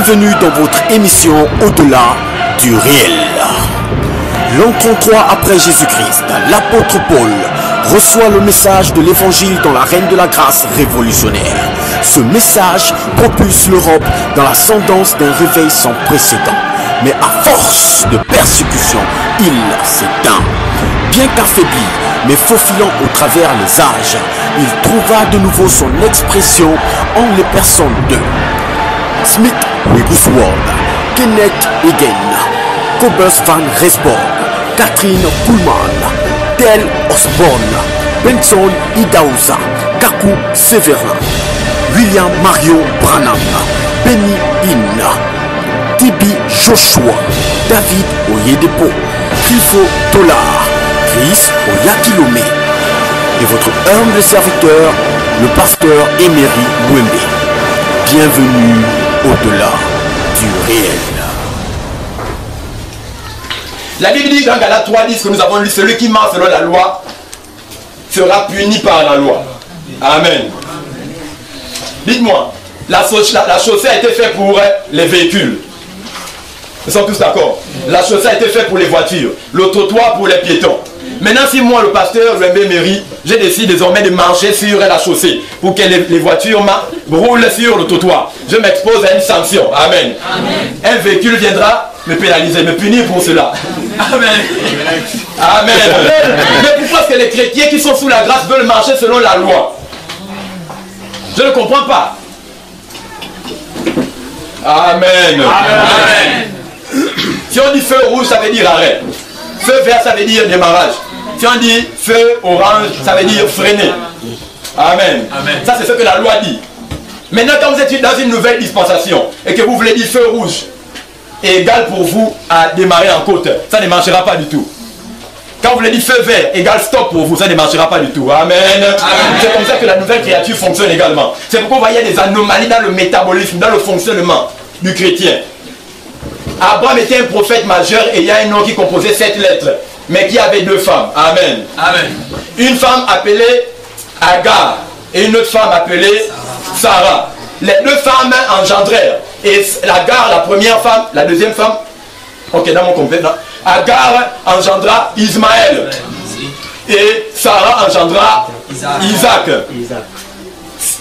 Bienvenue dans votre émission Au-delà du réel. L'an 33 après Jésus-Christ, l'apôtre Paul reçoit le message de l'évangile dans la reine de la grâce révolutionnaire. Ce message propulse l'Europe dans l'ascendance d'un réveil sans précédent. Mais à force de persécution, il s'éteint. Bien qu'affaibli, mais faufilant au travers les âges, il trouva de nouveau son expression en les personnes de Smith Wigglesworth, Kenneth Hagin, Cobus van Resborg, Catherine Kuhlman, Tel Osborne, Benson Idahosa, Kaku Severin, William Mario Branham, Benny Hinn, Tibi Joshua, David Oyedepo, Trifo Tolar, Chris Oyakilome et votre humble serviteur, le pasteur Emery Wembe. Bienvenue au-delà du réel. La Bible dit dans Galates 3:10 que nous avons lu, celui qui marche selon la loi sera puni par la loi. Amen. Dites-moi, la chaussée a été faite pour les véhicules. Nous sommes tous d'accord. La chaussée a été faite pour les voitures, le trottoir pour les piétons. Maintenant, si moi, le pasteur Wembe Mairie, j'ai décidé désormais de marcher sur la chaussée pour que les voitures roulent sur le trottoir, je m'expose à une sanction. Amen. Amen. Un véhicule viendra me pénaliser, me punir pour cela. Amen. Amen. Mais pourquoi est-ce que les chrétiens qui sont sous la grâce veulent marcher selon la loi? Je ne comprends pas. Amen. Amen. Si on dit feu rouge, ça veut dire arrêt. Feu vert, ça veut dire démarrage. Si on dit feu orange, ça veut dire freiner. Amen. Amen. Ça, c'est ce que la loi dit. Maintenant, quand vous êtes dans une nouvelle dispensation et que vous voulez dire feu rouge est égal pour vous à démarrer en côte, ça ne marchera pas du tout. Quand vous voulez dire feu vert égal stop pour vous, ça ne marchera pas du tout. Amen. Amen. C'est comme ça que la nouvelle créature fonctionne également. C'est pourquoi vous voyez des anomalies dans le métabolisme, dans le fonctionnement du chrétien. Abraham était un prophète majeur et il y a un nom qui composait 7 lettres, mais qui avait 2 femmes. Amen. Amen. Une femme appelée Agar et une autre femme appelée Sarah. Les 2 femmes engendrèrent. Et Agar, la première femme, la deuxième femme, ok, dans mon complet, Agar engendra Ismaël. Et Sarah engendra Isaac.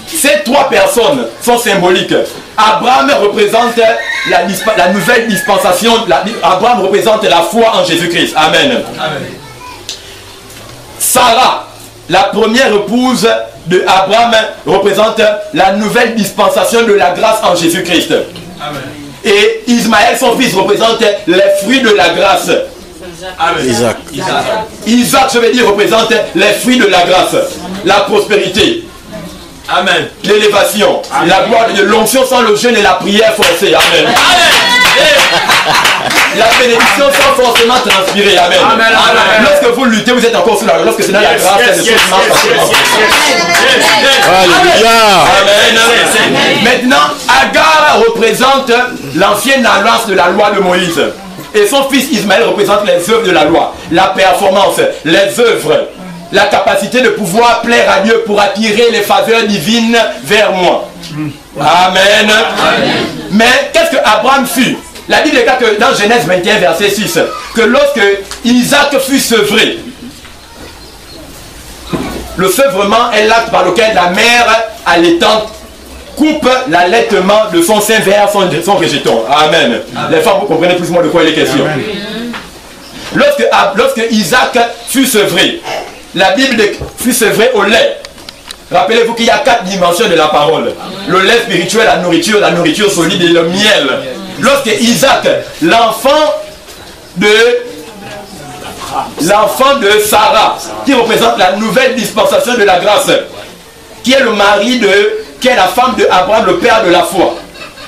Ces 3 personnes sont symboliques. Abraham représente la nouvelle dispensation. Abraham représente la foi en Jésus-Christ. Amen. Amen. Sarah, la première épouse de Abraham, représente la nouvelle dispensation de la grâce en Jésus-Christ. Amen. Et Ismaël, son fils, représente les fruits de la grâce. Amen. Isaac. Isaac, je veux dire, représente les fruits de la grâce. La prospérité. Amen. L'élévation, la gloire de Dieu, l'onction sans le jeûne et la prière forcée. Amen. Amen. La bénédiction sans forcément transpirer. Amen. Amen. Amen. Lorsque vous luttez, vous êtes encore sous la grâce. Lorsque c'est dans la grâce, c'est le Alléluia. Amen. Maintenant, Agar représente l'ancienne alliance de la loi de Moïse. Et son fils Ismaël représente les œuvres de la loi, la performance, les œuvres. La capacité de pouvoir plaire à Dieu pour attirer les faveurs divines vers moi. Amen. Amen. Mais qu'est-ce que Abraham fut? La Bible déclare que dans Genèse 21, verset 6, que lorsque Isaac fut sevré, le sevrement est l'acte par lequel la mère allaitante coupe l'allaitement de son sein vers son rejeton. Amen. Amen. Les femmes, vous comprenez plus ou moins de quoi il est question. Lorsque Isaac fut sevré, la Bible fut sevrée au lait. Rappelez-vous qu'il y a 4 dimensions de la parole. Le lait spirituel, la nourriture solide et le miel. Lorsque Isaac, l'enfant de Sarah, qui représente la nouvelle dispensation de la grâce, qui est le mari qui est la femme de Abraham, le père de la foi.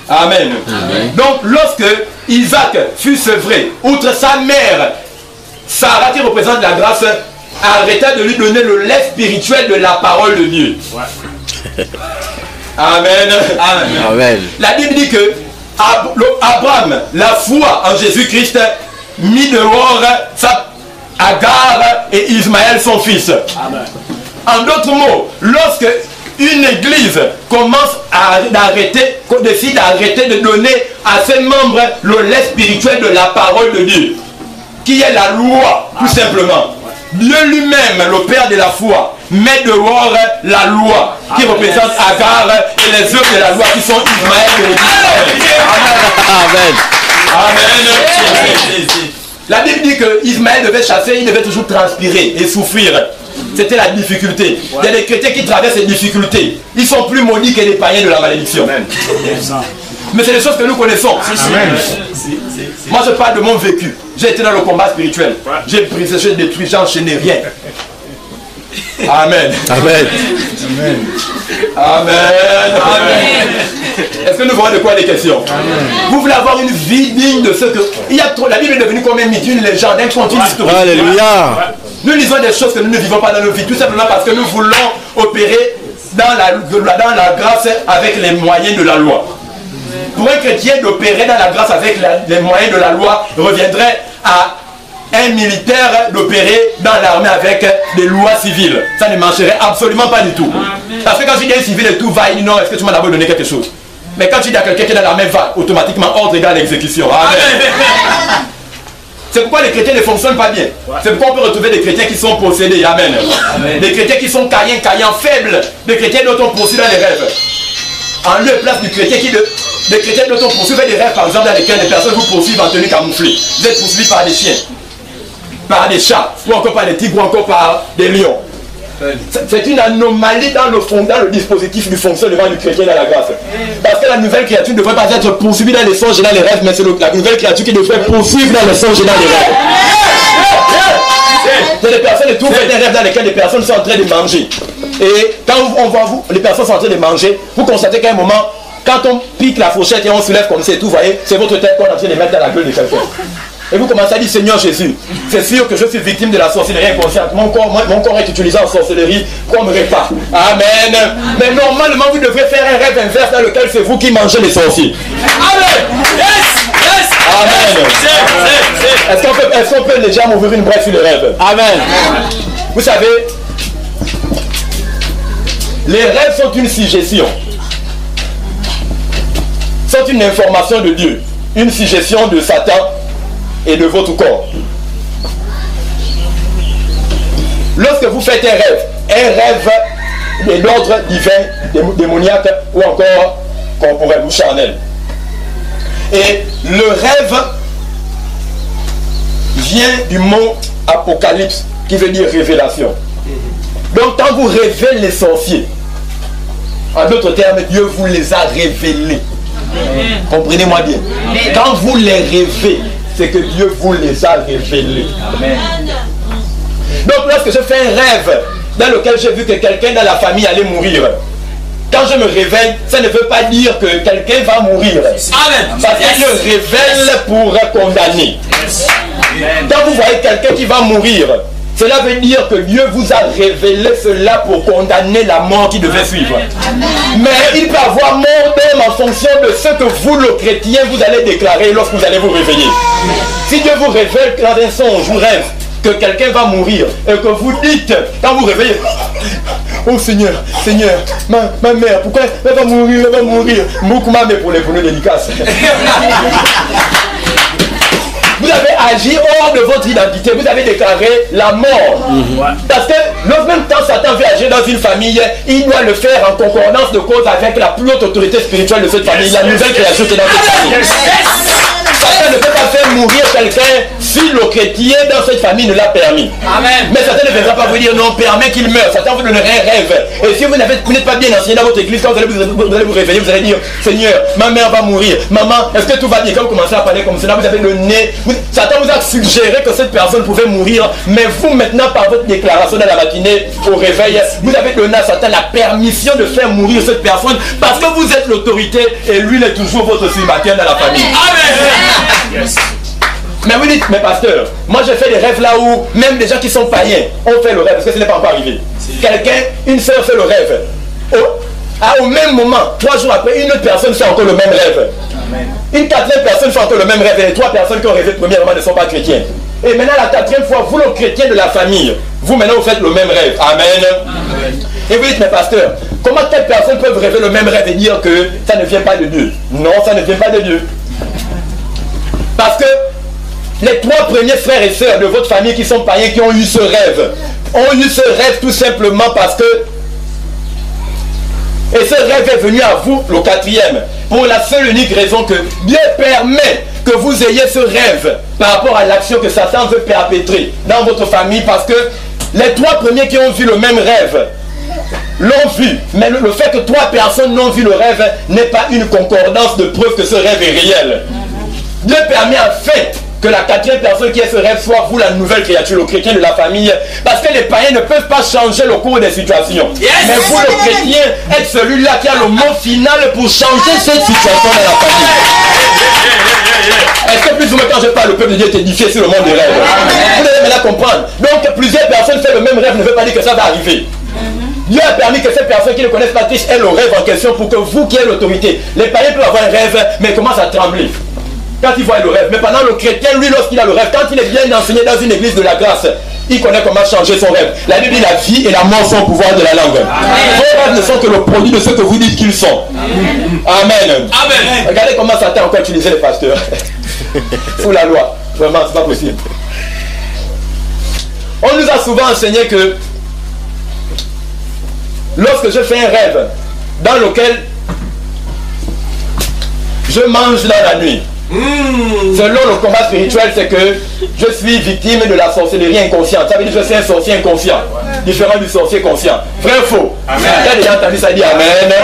Amen. Amen. Donc lorsque Isaac fut sevré, outre sa mère, Sarah qui représente la grâce, arrêta de lui donner le lait spirituel de la parole de Dieu. Ouais. Amen. Amen. Amen. La Bible dit que Abraham, la foi en Jésus-Christ, mit dehors Agar et Ismaël son fils. Amen. En d'autres mots, lorsque une église commence décide d'arrêter de donner à ses membres le lait spirituel de la parole de Dieu, qui est la loi, tout simplement. Dieu lui-même, le Père de la foi, met dehors la loi qui représente Agar et les œuvres de la loi qui sont Ismaël et l'Église. Amen. Amen. La Bible dit que Ismaël devait chasser, il devait toujours transpirer et souffrir. C'était la difficulté. Il y a des chrétiens qui traversent ces difficultés. Ils sont plus maudits que les païens de la malédiction. Mais c'est des choses que nous connaissons. Moi je parle de mon vécu. J'ai été dans le combat spirituel. J'ai brisé, j'ai détruit, j'ai enchaîné rien. Amen. Amen. Amen. Est-ce que nous voyons de quoi les questions? Vous voulez avoir une vie digne de ce que... Il y a trop... La Bible est devenue comme une légende, un conte historique. Alléluia. Nous lisons des choses que nous ne vivons pas dans nos vies, tout simplement parce que nous voulons opérer dans la grâce avec les moyens de la loi. Pour un chrétien d'opérer dans la grâce avec les moyens de la loi reviendrait à un militaire d'opérer dans l'armée avec des lois civiles. Ça ne marcherait absolument pas du tout. Parce que quand tu dis un civil et tout va, il dit non, est-ce que tu m'as d'abord donné quelque chose? Mais quand tu dis à quelqu'un qui est dans l'armée, va automatiquement ordre égale exécution. Amen. C'est pourquoi les chrétiens ne fonctionnent pas bien. C'est pourquoi on peut retrouver des chrétiens qui sont possédés. Amen. Des chrétiens qui sont caïens, faibles. Des chrétiens dont on poursuit dans les rêves. En lieu et place du chrétien des chrétiens dont on poursuit des rêves, par exemple, dans lesquels les personnes vous poursuivent en tenue camouflée. Vous êtes poursuivis par des chiens, par des chats, ou encore par des tigres, ou encore par des lions. C'est une anomalie dans le dispositif du fonctionnement du chrétien dans la grâce. Parce que la nouvelle créature ne devrait pas être poursuivie dans les songes et dans les rêves, mais c'est la nouvelle créature qui devrait poursuivre dans les songes et dans les rêves. Il y a des personnes et tout fait des rêves dans lesquels des personnes sont en train de manger. Et quand on voit les personnes sont en train de manger, vous constatez qu'à un moment, quand on pique la fourchette et on soulève comme ça et tout, vous voyez, c'est votre tête qu'on est en train de mettre dans la gueule de quelqu'un. Et vous commencez à dire, Seigneur Jésus, c'est sûr que je suis victime de la sorcellerie inconsciente. Mon corps est utilisé en sorcellerie comme repas. Amen. Mais normalement, vous devrez faire un rêve inverse dans lequel c'est vous qui mangez les sorciers. Amen. Yes. Amen. Est-ce qu'on peut déjà m'ouvrir une brèche sur le rêve? Amen. Vous savez, les rêves sont une suggestion. Sont une information de Dieu. Une suggestion de Satan et de votre corps. Lorsque vous faites un rêve est d'ordre divin, démoniaque ou encore corporel ou charnel. Et le rêve vient du mot apocalypse qui veut dire révélation. Donc quand vous révélez les sorciers, en d'autres termes, Dieu vous les a révélés. Comprenez-moi bien. Quand vous les rêvez, c'est que Dieu vous les a révélés. Amen. Donc lorsque je fais un rêve dans lequel j'ai vu que quelqu'un dans la famille allait mourir, quand je me réveille, ça ne veut pas dire que quelqu'un va mourir. Amen. Parce qu'il le révèle pour condamner. Quand vous voyez quelqu'un qui va mourir, cela veut dire que Dieu vous a révélé cela pour condamner la mort qui devait suivre. Mais il peut avoir mort même en fonction de ce que vous, le chrétien, vous allez déclarer lorsque vous allez vous réveiller. Si Dieu vous révèle dans un songe ou rêve que quelqu'un va mourir et que vous dites, quand vous réveillez, oh Seigneur, Seigneur, ma mère, pourquoi elle va mourir, elle va mourir. Moukma, mais pour les pneus dédicaces. Vous avez agi hors de votre identité, vous avez déclaré la mort. Parce que même quand Satan veut agir dans une famille, il doit le faire en concordance de cause avec la plus haute autorité spirituelle de cette famille, la nouvelle création qui est dans cette famille. Satan ne peut pas faire mourir quelqu'un si le chrétien dans cette famille ne l'a permis. Amen. Mais Satan ne viendra pas vous dire non, permet qu'il meure. Satan vous donnerait un rêve. Et si vous n'êtes pas bien enseigné dans votre église, quand vous allez vous réveiller, vous allez dire, Seigneur, ma mère va mourir. Maman, est-ce que tout va bien? Quand vous commencez à parler comme cela, vous avez le nez. Satan vous a suggéré que cette personne pouvait mourir. Mais vous maintenant, par votre déclaration dans la matinée, au réveil, vous avez donné à Satan la permission de faire mourir cette personne parce que vous êtes l'autorité et lui il est toujours votre célibataire dans la famille. Amen. Yes. Mais vous dites, mais pasteur, moi je fais des rêves là où même des gens qui sont païens ont fait le rêve parce que ce n'est pas encore arrivé. Quelqu'un, une soeur fait le rêve. Au même moment, 3 jours après, une autre personne fait encore le même rêve. Amen. Une 4e personne fait encore le même rêve et les 3 personnes qui ont rêvé premièrement ne sont pas chrétiens. Et maintenant, la quatrième fois, vous, le chrétien de la famille, vous, maintenant, vous faites le même rêve. Amen. Amen. Et vous dites, mais pasteur, comment telle personne peut rêver le même rêve et dire que ça ne vient pas de Dieu? Non, ça ne vient pas de Dieu. Parce que les 3 premiers frères et sœurs de votre famille qui sont païens, qui ont eu ce rêve tout simplement parce que, et ce rêve est venu à vous, le 4e, pour la seule unique raison que Dieu permet que vous ayez ce rêve par rapport à l'action que Satan veut perpétrer dans votre famille, parce que les 3 premiers qui ont vu le même rêve l'ont vu, mais le fait que 3 personnes n'ont vu le rêve n'est pas une concordance de preuve que ce rêve est réel. Dieu permet en fait que la 4e personne qui ait ce rêve soit vous, la nouvelle créature, le chrétien de la famille, parce que les païens ne peuvent pas changer le cours des situations. Mais vous, le chrétien, êtes celui-là qui a le mot final pour changer cette situation dans la famille. Est-ce que plus ou moins quand je parle, le peuple de Dieu est édifié sur le monde des rêves? Vous devez maintenant comprendre. Donc plusieurs personnes font le même rêve ne veut pas dire que ça va arriver. Dieu a permis que ces personnes qui ne connaissent pas Christ aient le rêve en question pour que vous qui avez l'autorité. Les païens peuvent avoir un rêve, mais commencent à trembler quand il voit le rêve. Mais pendant le chrétien, lui, lorsqu'il a le rêve, quand il est bien enseigné dans une église de la grâce, il connaît comment changer son rêve. La Bible dit la vie et la mort sont au pouvoir de la langue. Vos rêves ne sont que le produit de ce que vous dites qu'ils sont. Amen. Amen. Regardez comment Satan a encore utilisé les pasteurs. Sous la loi. Vraiment, c'est pas possible. On nous a souvent enseigné que lorsque je fais un rêve dans lequel je mange dans la nuit, selon le combat spirituel, c'est que je suis victime de la sorcellerie inconsciente. Ça veut dire que je suis un sorcier inconscient, différent du sorcier conscient. Vrai ou faux? Amen. Qui a déjà entendu ça, dit amen. Amen.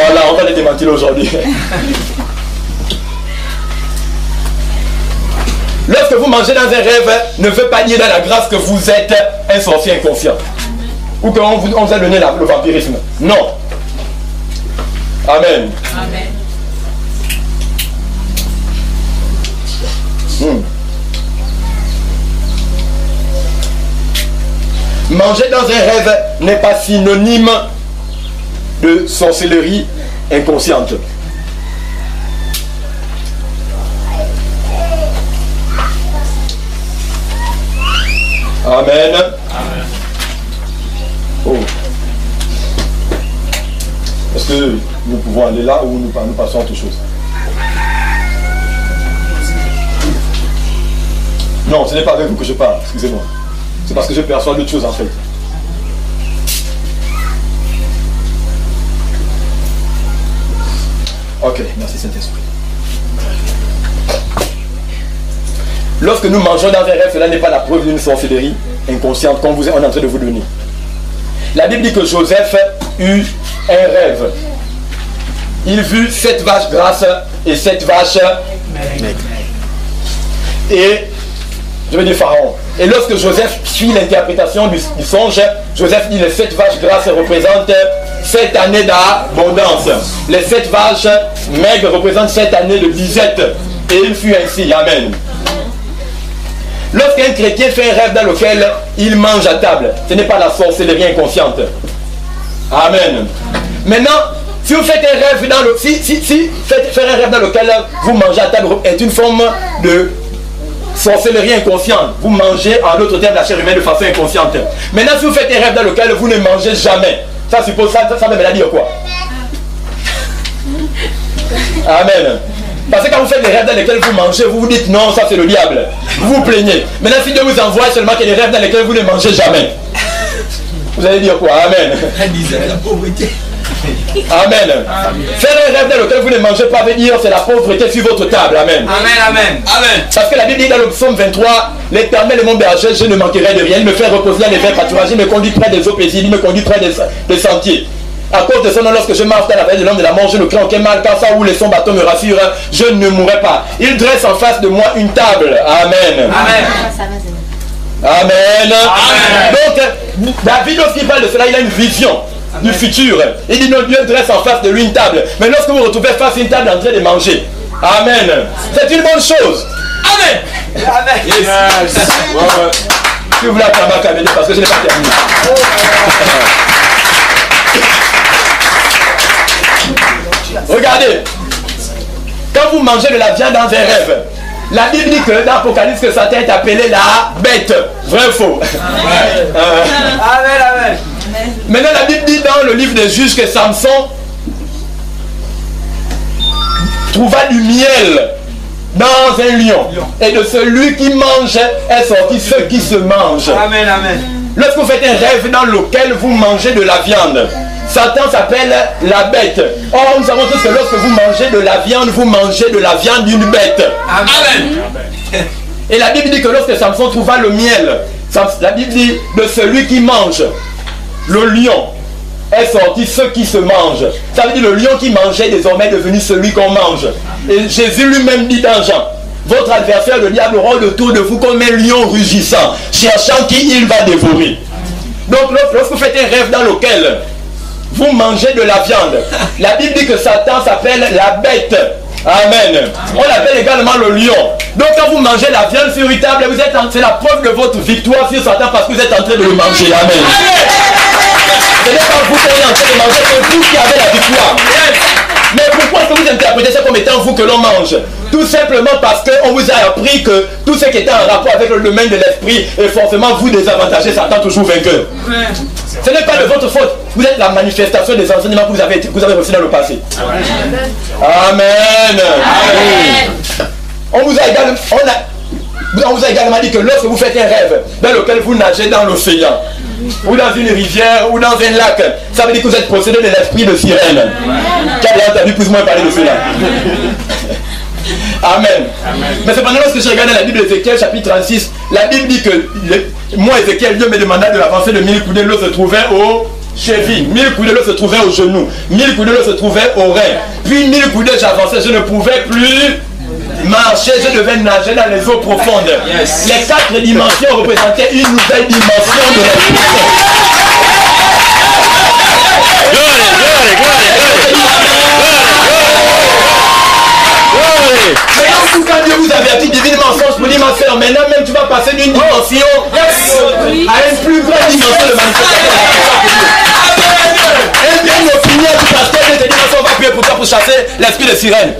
Voilà, on va les démentir aujourd'hui. Lorsque vous mangez dans un rêve, ne veut pas dire dans la grâce que vous êtes un sorcier inconscient. Ou qu'on vous a donné le vampirisme. Non. Amen. Amen. Manger dans un rêve n'est pas synonyme de sorcellerie inconsciente. Amen. Amen. Oh. Est-ce que nous pouvons aller là ou nous passons à autre chose? Non, ce n'est pas avec vous que je parle, excusez-moi. C'est parce que je perçois d'autres choses en fait. Ok, merci Saint-Esprit. Lorsque nous mangeons dans un rêve, cela n'est pas la preuve d'une sorcellerie inconsciente comme on est en train de vous donner. La Bible dit que Joseph eut un rêve. Il vit 7 vaches grasses et 7 vaches maigres. Et je veux dire Pharaon. Et lorsque Joseph suit l'interprétation du songe, Joseph dit les 7 vaches grasses représentent 7 années d'abondance. Les 7 vaches maigres représentent 7 années de disette. Et il fut ainsi. Amen. Lorsqu'un chrétien fait un rêve dans lequel il mange à table, ce n'est pas la sorcellerie inconsciente. Amen. Maintenant, si vous faites un rêve dans le, faire un rêve dans lequel vous mangez à table est une forme de sorcellerie inconsciente. Vous mangez en d'autres termes la chair humaine de façon inconsciente. Maintenant, si vous faites un rêve dans lequel vous ne mangez jamais, ça suppose ça veut dire quoi? Amen. Parce que quand vous faites des rêves dans lesquels vous mangez, vous vous dites non, ça c'est le diable. Vous vous plaignez. Maintenant, si Dieu vous envoie seulement qu'il y a des rêves dans lesquels vous ne mangez jamais, vous allez dire quoi? Amen. Amen. Faire un rêve dans lequel vous ne mangez pas veut dire c'est la pauvreté sur votre table. Amen. Amen, amen, amen. Parce que la Bible dit dans le psaume 23, l'Éternel est mon berger, je ne manquerai de rien. Il me fait reposer dans les verts pâturages, il me conduit près des eaux paisibles, il me conduit près des sentiers. À cause de son nom, lorsque je marche dans la vallée de l'homme de la mort, je ne crains aucun mal, car ça roule et son bâton me rassure, je ne mourrai pas. Il dresse en face de moi une table. Amen. Amen. Amen. Donc, David, lorsqu'il parle de cela, il a une vision du futur. Il dit, non, Dieu dresse en face de lui une table. Mais lorsque vous vous retrouvez face à une table en train de manger, amen, c'est une bonne chose. Amen. Amen. Yes. Si vous voulez acclamer, parce que je n'ai pas terminé. Regardez, quand vous mangez de la viande dans un rêve, La Bible dit que dans l'Apocalypse, que Satan est appelé la bête. Vrai ou faux? Amen. Maintenant, la Bible dit dans le livre des Juges que Samson trouva du miel dans un lion. Et de celui qui mange est sorti ce qui se mange. Amen. Lorsque vous faites un rêve dans lequel vous mangez de la viande, Satan s'appelle la bête. Or, nous savons tous que lorsque vous mangez de la viande, vous mangez de la viande d'une bête. Amen. Et la Bible dit que lorsque Samson trouva le miel, la Bible dit de celui qui mange, le lion est sorti ce qui se mange. Ça veut dire le lion qui mangeait désormais est devenu celui qu'on mange. Et Jésus lui-même dit dans Jean, votre adversaire le diable rôde autour de vous comme un lion rugissant, cherchant qui il va dévorer. Donc lorsque vous faites un rêve dans lequel vous mangez de la viande, la Bible dit que Satan s'appelle la bête. Amen. On l'appelle également le lion. Donc quand vous mangez la viande sur une table, c'est la preuve de votre victoire sur Satan parce que vous êtes en train de le manger. Amen. Ce n'est pas vous qui êtes en train de manger, c'est vous qui avez la victoire. Mais pourquoi est-ce que vous interprétez ça comme étant vous que l'on mange? Tout simplement parce qu'on vous a appris que tout ce qui était en rapport avec le domaine de l'esprit est forcément vous désavantagez, Satan toujours vainqueur. Ce n'est pas de votre faute. Vous êtes la manifestation des enseignements que vous avez reçus dans le passé. Amen. On vous a également dit que lorsque vous faites un rêve dans lequel vous nagez dans l'océan, ou dans une rivière, ou dans un lac, ça veut dire que vous êtes possédé de l'esprit de sirène. Qui a entendu plus ou moins parler de cela? Amen. Mais cependant, lorsque je regarde dans la Bible d'Ézéchiel, chapitre 36, la Bible dit que moi, Ézéchiel, Dieu me demanda de l'avancer de 1000 coudées, l'eau se trouvait au cheville, 1000 coudées, l'eau se trouvait au genou, 1000 coudées, l'eau se trouvait au rein. Puis 1000 coudées, j'avançais, je ne pouvais plus marcher, je devais nager dans les eaux profondes. Les 4 dimensions représentaient une nouvelle dimension de l'esprit. Mais quand Dieu vous avertit divinement mensonge pour dire ma soeur, maintenant même tu vas passer d'une dimension à une plus grande dimension de manifestation. Et bien au final du pasteur de cette dimension, on va prier pour toi pour chasser l'esprit de sirène.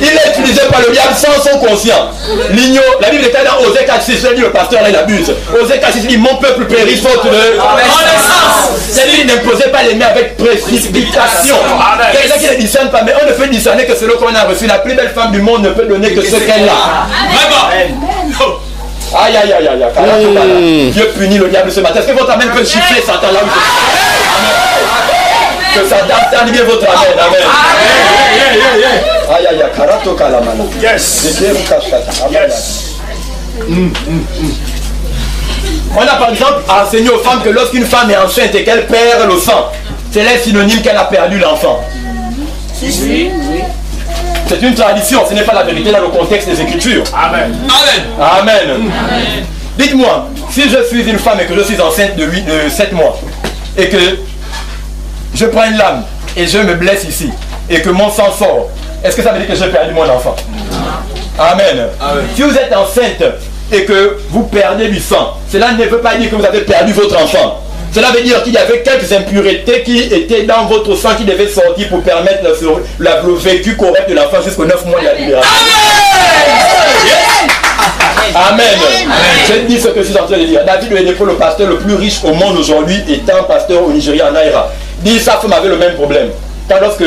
Il est utilisé par le diable sans son conscient. L'igno, la Bible est dans Osée 4:6, dit le pasteur là il abuse. Osée 4:6 dit mon peuple périt faute de connaissance. C'est-à-dire il n'imposait pas les mains avec précipitation. Quelqu'un qui ne discerne pas, mais on ne peut discerner que celui qu'on a reçu. La plus belle femme du monde ne peut donner que ce qu'elle a. Aïe aïe aïe aïe. Dieu punit le diable ce matin. Est-ce que votre amène peut chiffrer Satan là où que Satan tende bien votre amène. Amen. Aïe aïe aïe. Karato kalamana. Yes. On a par exemple enseigné aux femmes que lorsqu'une femme est enceinte et qu'elle perd le sang, c'est là synonyme qu'elle a perdu l'enfant. C'est une tradition, ce n'est pas la vérité dans le contexte des Écritures. Amen. Amen. Amen. Dites-moi, si je suis une femme et que je suis enceinte de 7 mois et que je prends une lame et je me blesse ici et que mon sang sort, est-ce que ça veut dire que j'ai perdu mon enfant? Amen. Amen. Si vous êtes enceinte et que vous perdez du sang, cela ne veut pas dire que vous avez perdu votre enfant. Cela veut dire qu'il y avait quelques impuretés qui étaient dans votre sang qui devaient sortir pour permettre le vécu correct de l'enfant jusqu'aux 9 mois de la libération. Amen. Je dis ce que je suis en train de dire. David Oyedepo, le pasteur le plus riche au monde aujourd'hui, étant pasteur au Nigeria, en Naira, dit sa femme avait le même problème. Quand lorsque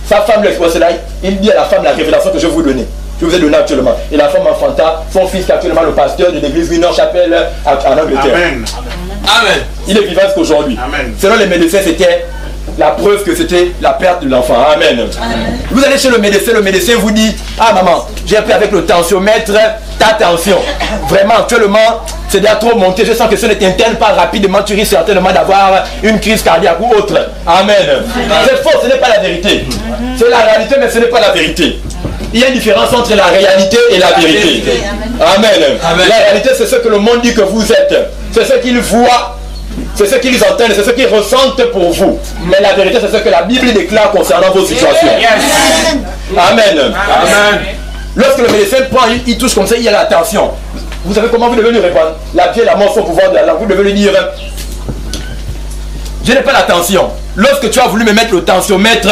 sa femme lui exprime cela, il dit à la femme la révélation que je vais vous donner. Je vous ai donné actuellement. Et la femme enfanta son fils qui est actuellement le pasteur de l'église Winner Chapel en Angleterre. Amen. Amen. Il est vivant jusqu'aujourd'hui. Selon les médecins, c'était la preuve que c'était la perte de l'enfant. Amen. Amen. Vous allez chez le médecin vous dit, ah maman, j'ai appris avec le tensiomètre ta tension. Vraiment, actuellement, c'est déjà trop monté. Je sens que ce ne t'interne pas rapidement. Tu risques certainement d'avoir une crise cardiaque ou autre. Amen. C'est faux, ce n'est pas la vérité. C'est la réalité, mais ce n'est pas la vérité. Il y a une différence entre la réalité et la vérité. Amen. Amen. La réalité, c'est ce que le monde dit que vous êtes. C'est ce qu'ils voient. C'est ce qu'ils entendent, c'est ce qu'ils ressentent pour vous. Mais la vérité, c'est ce que la Bible déclare concernant vos situations. Amen. Amen. Lorsque le médecin prend, il touche comme ça, il y a la tension. Vous savez comment vous devez lui répondre? La vie et la mort sont au pouvoir de la langue. Vous devez lui dire, je n'ai pas la tension. Lorsque tu as voulu me mettre le tensiomètre,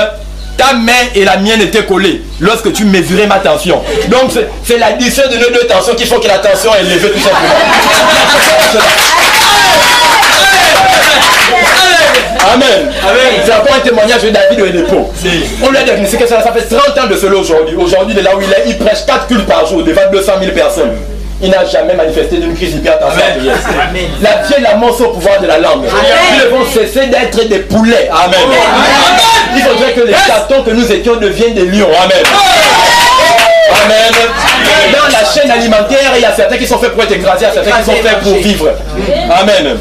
ta main et la mienne étaient collées lorsque tu mesurais ma tension. Donc c'est l'addition de nos deux tensions qui font que la tension est élevée tout simplement. Amen. C'est encore un témoignage de David et Népo. On lui a diagnostiqué que ça fait 30 ans de cela aujourd'hui. Aujourd'hui, de là où il est, il prêche 4 cultes par jour devant 200 000 personnes. Il n'a jamais manifesté d'une crise d'hypertension. La vie et la mort sont au pouvoir de la langue. Nous devons cesser d'être des poulets. Amen. Il faudrait que les chatons que nous étions deviennent des lions. Amen. Amen. Dans la chaîne alimentaire, il y a certains qui sont faits pour être écrasés, il y a certains qui sont faits pour vivre. Amen.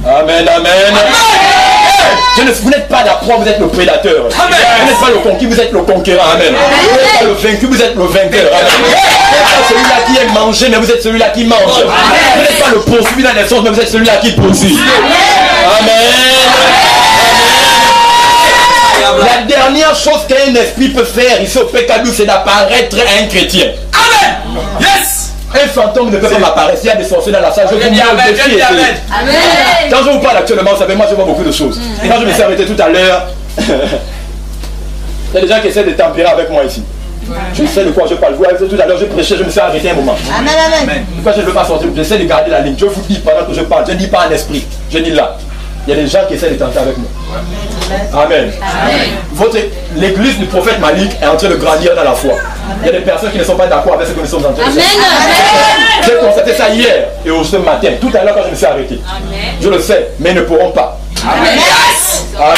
Amen, amen. Vous n'êtes pas la proie, vous êtes le prédateur. Vous n'êtes pas le conquis, vous êtes le conquérant. Amen. Vous n'êtes pas le vaincu, vous êtes le vainqueur. Amen. Vous n'êtes pas celui-là qui est mangé, mais vous êtes celui-là qui mange. Vous n'êtes pas le poursuivi dans les sens, mais vous êtes celui-là qui poursuit. Amen. La dernière chose qu'un esprit peut faire ici au Pécadou, c'est d'apparaître à un chrétien. Amen. Yes. Un fantôme ne peut pas m'apparaître. S'il y a des sorciers dans la salle, je vous mets au défi. Quand je vous parle actuellement, vous savez, moi je vois beaucoup de choses. Quand je me suis arrêté tout à l'heure, il y a des gens qui essaient de tempérer avec moi ici. Je sais de quoi je parle. Vous voyez, tout à l'heure, je prêchais, je me suis arrêté un moment. Pourquoi je ne veux pas sortir? J'essaie de garder la ligne. Je vous dis pendant que je parle. Je ne dis pas en esprit. Je dis là. Il y a des gens qui essaient de tenter avec moi. Amen. L'église du prophète Malik est en train de grandir dans la foi. Il y a des personnes qui ne sont pas d'accord avec ce que nous sommes en train de faire. J'ai constaté ça hier et ce matin, tout à l'heure quand je me suis arrêté. Je le sais, mais ils ne pourront pas. Amen. Amen.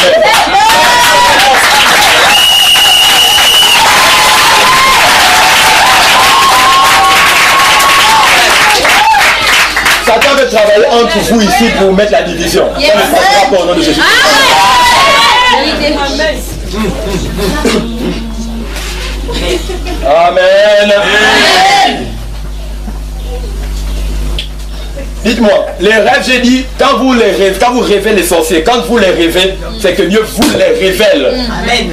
Satan veut travailler entre vous ici pour mettre la division. Ça ne passera pas au nom de Jésus. Amen. Dites-moi, les rêves, j'ai dit, quand vous rêvez les sorciers, quand vous les rêvez, c'est que Dieu vous les révèle. Amen.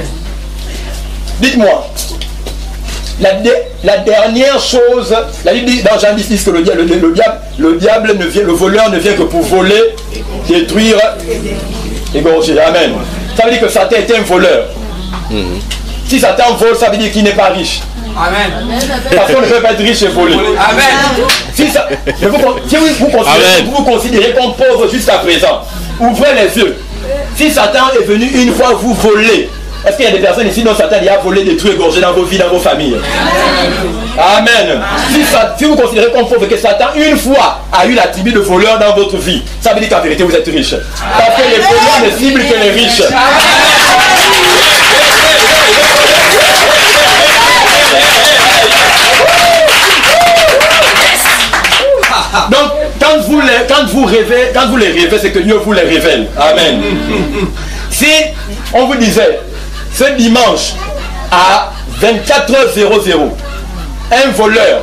Dites-moi, la dernière chose, la Bible dit dans Jean 10 que le diable ne vient, le voleur ne vient que pour voler, détruire, égorger. Amen. Ça veut dire que Satan est un voleur. Si Satan vole, ça veut dire qu'il n'est pas riche. Amen. Parce qu'on ne peut pas être riche et voler. Amen. Si vous considérez comme pauvre jusqu'à présent, ouvrez les yeux. Si Satan est venu une fois vous voler, est-ce qu'il y a des personnes ici dont Satan a volé, détruit, égorgé dans vos vies, dans vos familles? Amen. Si vous considérez comme pauvre que Satan une fois a eu l'attribut de voleur dans votre vie, ça veut dire qu'en vérité vous êtes riche. Parce que les voleurs ne ciblent que les riches. Donc, quand vous les rêvez, c'est que Dieu vous les révèle. Amen. Si on vous disait, ce dimanche à 24h00, un voleur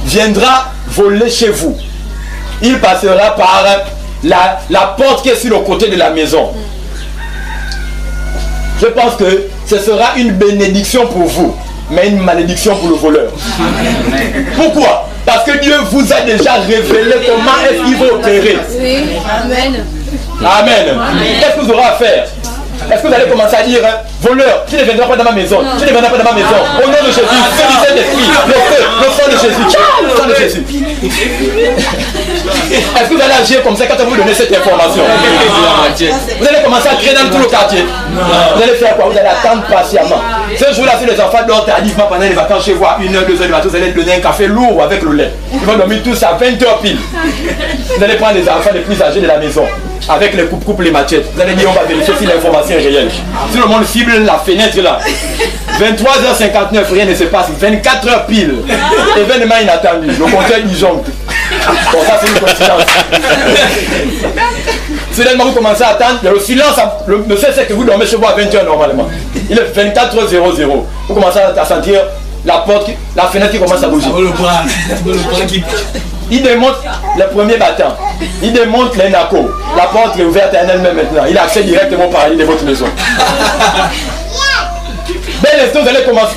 viendra voler chez vous. Il passera par la porte qui est sur le côté de la maison. Je pense que ce sera une bénédiction pour vous, mais une malédiction pour le voleur. Pourquoi? Parce que Dieu vous a déjà révélé comment est-ce qu'il va opérer. Amen. Amen. Qu'est-ce que vous aurez à faire? Est-ce que vous allez commencer à dire, voleur, tu ne viendras pas dans ma maison, tu ne viendras pas dans ma maison, au nom de Jésus, feu du Saint-Esprit, le sang de Jésus, le sang de Jésus. Est-ce que vous allez agir comme ça quand on vous donne cette information? Vous allez commencer à crier dans tout le quartier. Vous allez faire quoi? Vous allez attendre patiemment. Ce jour-là, si les enfants dorment tardivement pendant les vacances chez vous à 1h, 2h du matin, vous allez donner un café lourd avec le lait. Ils vont dormir tous à 20h pile. Vous allez prendre les enfants les plus âgés de la maison avec les coupes, les machettes. Vous allez dire, on va vérifier si l'information est réelle. Si le monde cible la fenêtre là, 23h59, rien ne se passe. 24h pile. Événement inattendu. Le compteur il jongle. Bon, ça c'est une coïncidence. Soudainement vous commencez à attendre. Le silence, le fait c'est que vous dormez chez vous à 20h normalement. Il est 24h00. Vous commencez à sentir la porte, la fenêtre qui commence à bouger. Il démonte le premier battant. Il démonte les nacos. La porte est ouverte à elle-même maintenant. Il accède directement au paradis de votre maison. Dès l'instant,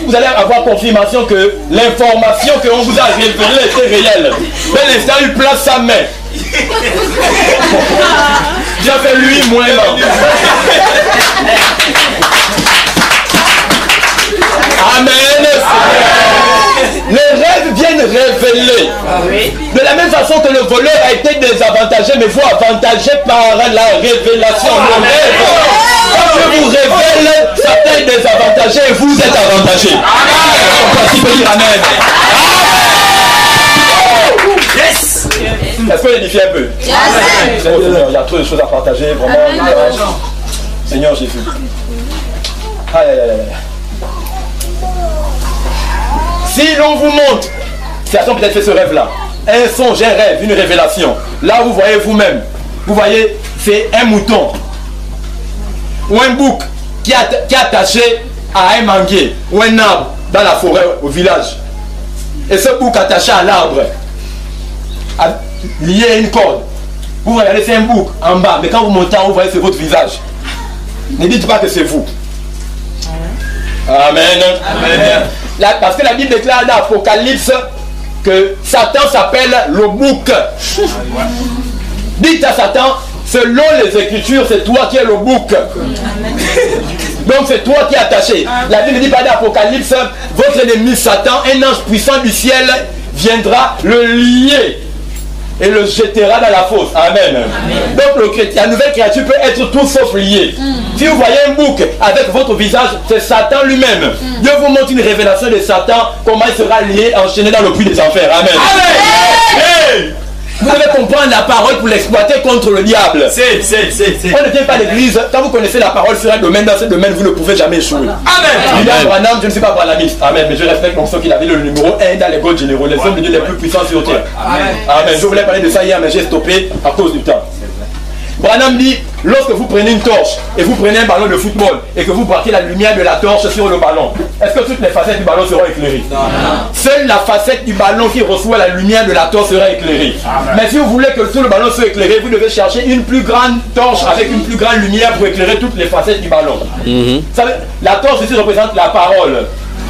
vous allez avoir confirmation que l'information qu'on vous a révélée était réelle. Dès l'instant, il place sa main. J'ai fait lui, moins. Amen. Les rêves viennent révéler. De la même façon que le voleur a été désavantagé, mais vous avantagé par la révélation. Le rêve, quand Dieu vous révèle, Satan est désavantagé et vous êtes avantagé. Amen. Peut dire Amen. Yes. Est-ce qu'on édifie un peu? Yes. Il y a trop de choses à partager, vraiment. Seigneur Jésus. Aïe, aïe, aïe, aïe. Si l'on vous montre, certains ont peut-être fait ce rêve-là, un songe, un rêve, une révélation. Là, vous voyez vous-même. Vous voyez, c'est un mouton ou un bouc qui est attaché à un manguier ou un arbre dans la forêt au village. Et ce bouc attaché à l'arbre, lié à une corde. Vous regardez, c'est un bouc en bas, mais quand vous montez, vous voyez, c'est votre visage. Ne dites pas que c'est vous. Amen. Amen. Là, parce que la Bible déclare dans l'Apocalypse que Satan s'appelle le bouc. Dites à Satan, selon les Écritures, c'est toi qui es le bouc. Donc c'est toi qui es attaché. La Bible dit pas dans l'Apocalypse, votre ennemi Satan, un ange puissant du ciel, viendra le lier et le jettera dans la fosse. Amen. Amen. Donc la nouvelle créature peut être tout sauf liée. Si vous voyez un bouc avec votre visage, c'est Satan lui-même. Dieu vous montre une révélation de Satan, comment il sera lié, enchaîné dans le puits des enfers. Amen. Amen. Hey. Vous devez comprendre la parole pour l'exploiter contre le diable. On ne vient pas à l'église. Quand vous connaissez la parole sur un domaine, dans ce domaine, vous ne pouvez jamais échouer. Amen. William Branham, je ne suis pas branhamiste. Amen. Mais je respecte mon son qu'il avait le numéro 1 dans les goûts généraux. Les hommes de Dieu les plus puissants sur terre. Amen. Je voulais parler de ça hier, mais j'ai stoppé à cause du temps. Branham dit, lorsque vous prenez une torche et vous prenez un ballon de football et que vous braquez la lumière de la torche sur le ballon, est-ce que toutes les facettes du ballon seront éclairées? Non. Seule la facette du ballon qui reçoit la lumière de la torche sera éclairée. Amen. Mais si vous voulez que tout le ballon soit éclairé, vous devez chercher une plus grande torche avec une plus grande lumière pour éclairer toutes les facettes du ballon. La torche ici représente la parole.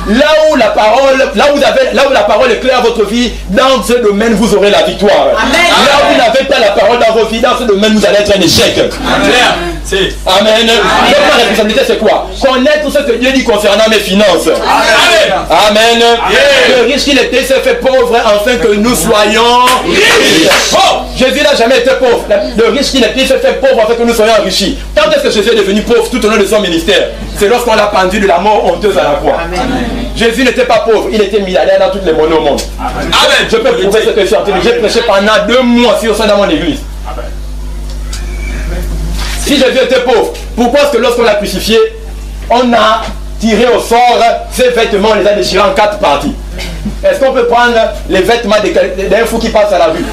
Là où la parole éclaire votre vie, dans ce domaine vous aurez la victoire. Amen. Là où vous n'avez pas la parole dans vos vies, dans ce domaine vous allez être un échec. Amen. Amen. Donc ma responsabilité c'est quoi? Connaître ce que Dieu dit concernant mes finances. Amen. Amen. Le riche qu'il était s'est fait pauvre afin que nous soyons riches. Oh, Jésus n'a jamais été pauvre. Le riche qu'il était s'est fait pauvre afin que nous soyons enrichis. Quand est-ce que Jésus est devenu pauvre tout au long de son ministère? C'est lorsqu'on l'a pendu de la mort honteuse à la croix. Amen. Jésus n'était pas pauvre, il était milliardaire dans toutes les monnaies au monde. Amen. Je peux prouver ce que je suis en train de dire. J'ai prêché pendant 2 mois sur ça dans mon église. Amen. Si Jésus était pauvre, pourquoi est-ce que lorsqu'on l'a crucifié, on a tiré au sort ses vêtements, on les a déchirés en 4 parties? Est-ce qu'on peut prendre les vêtements d'un fou qui passe à la vue?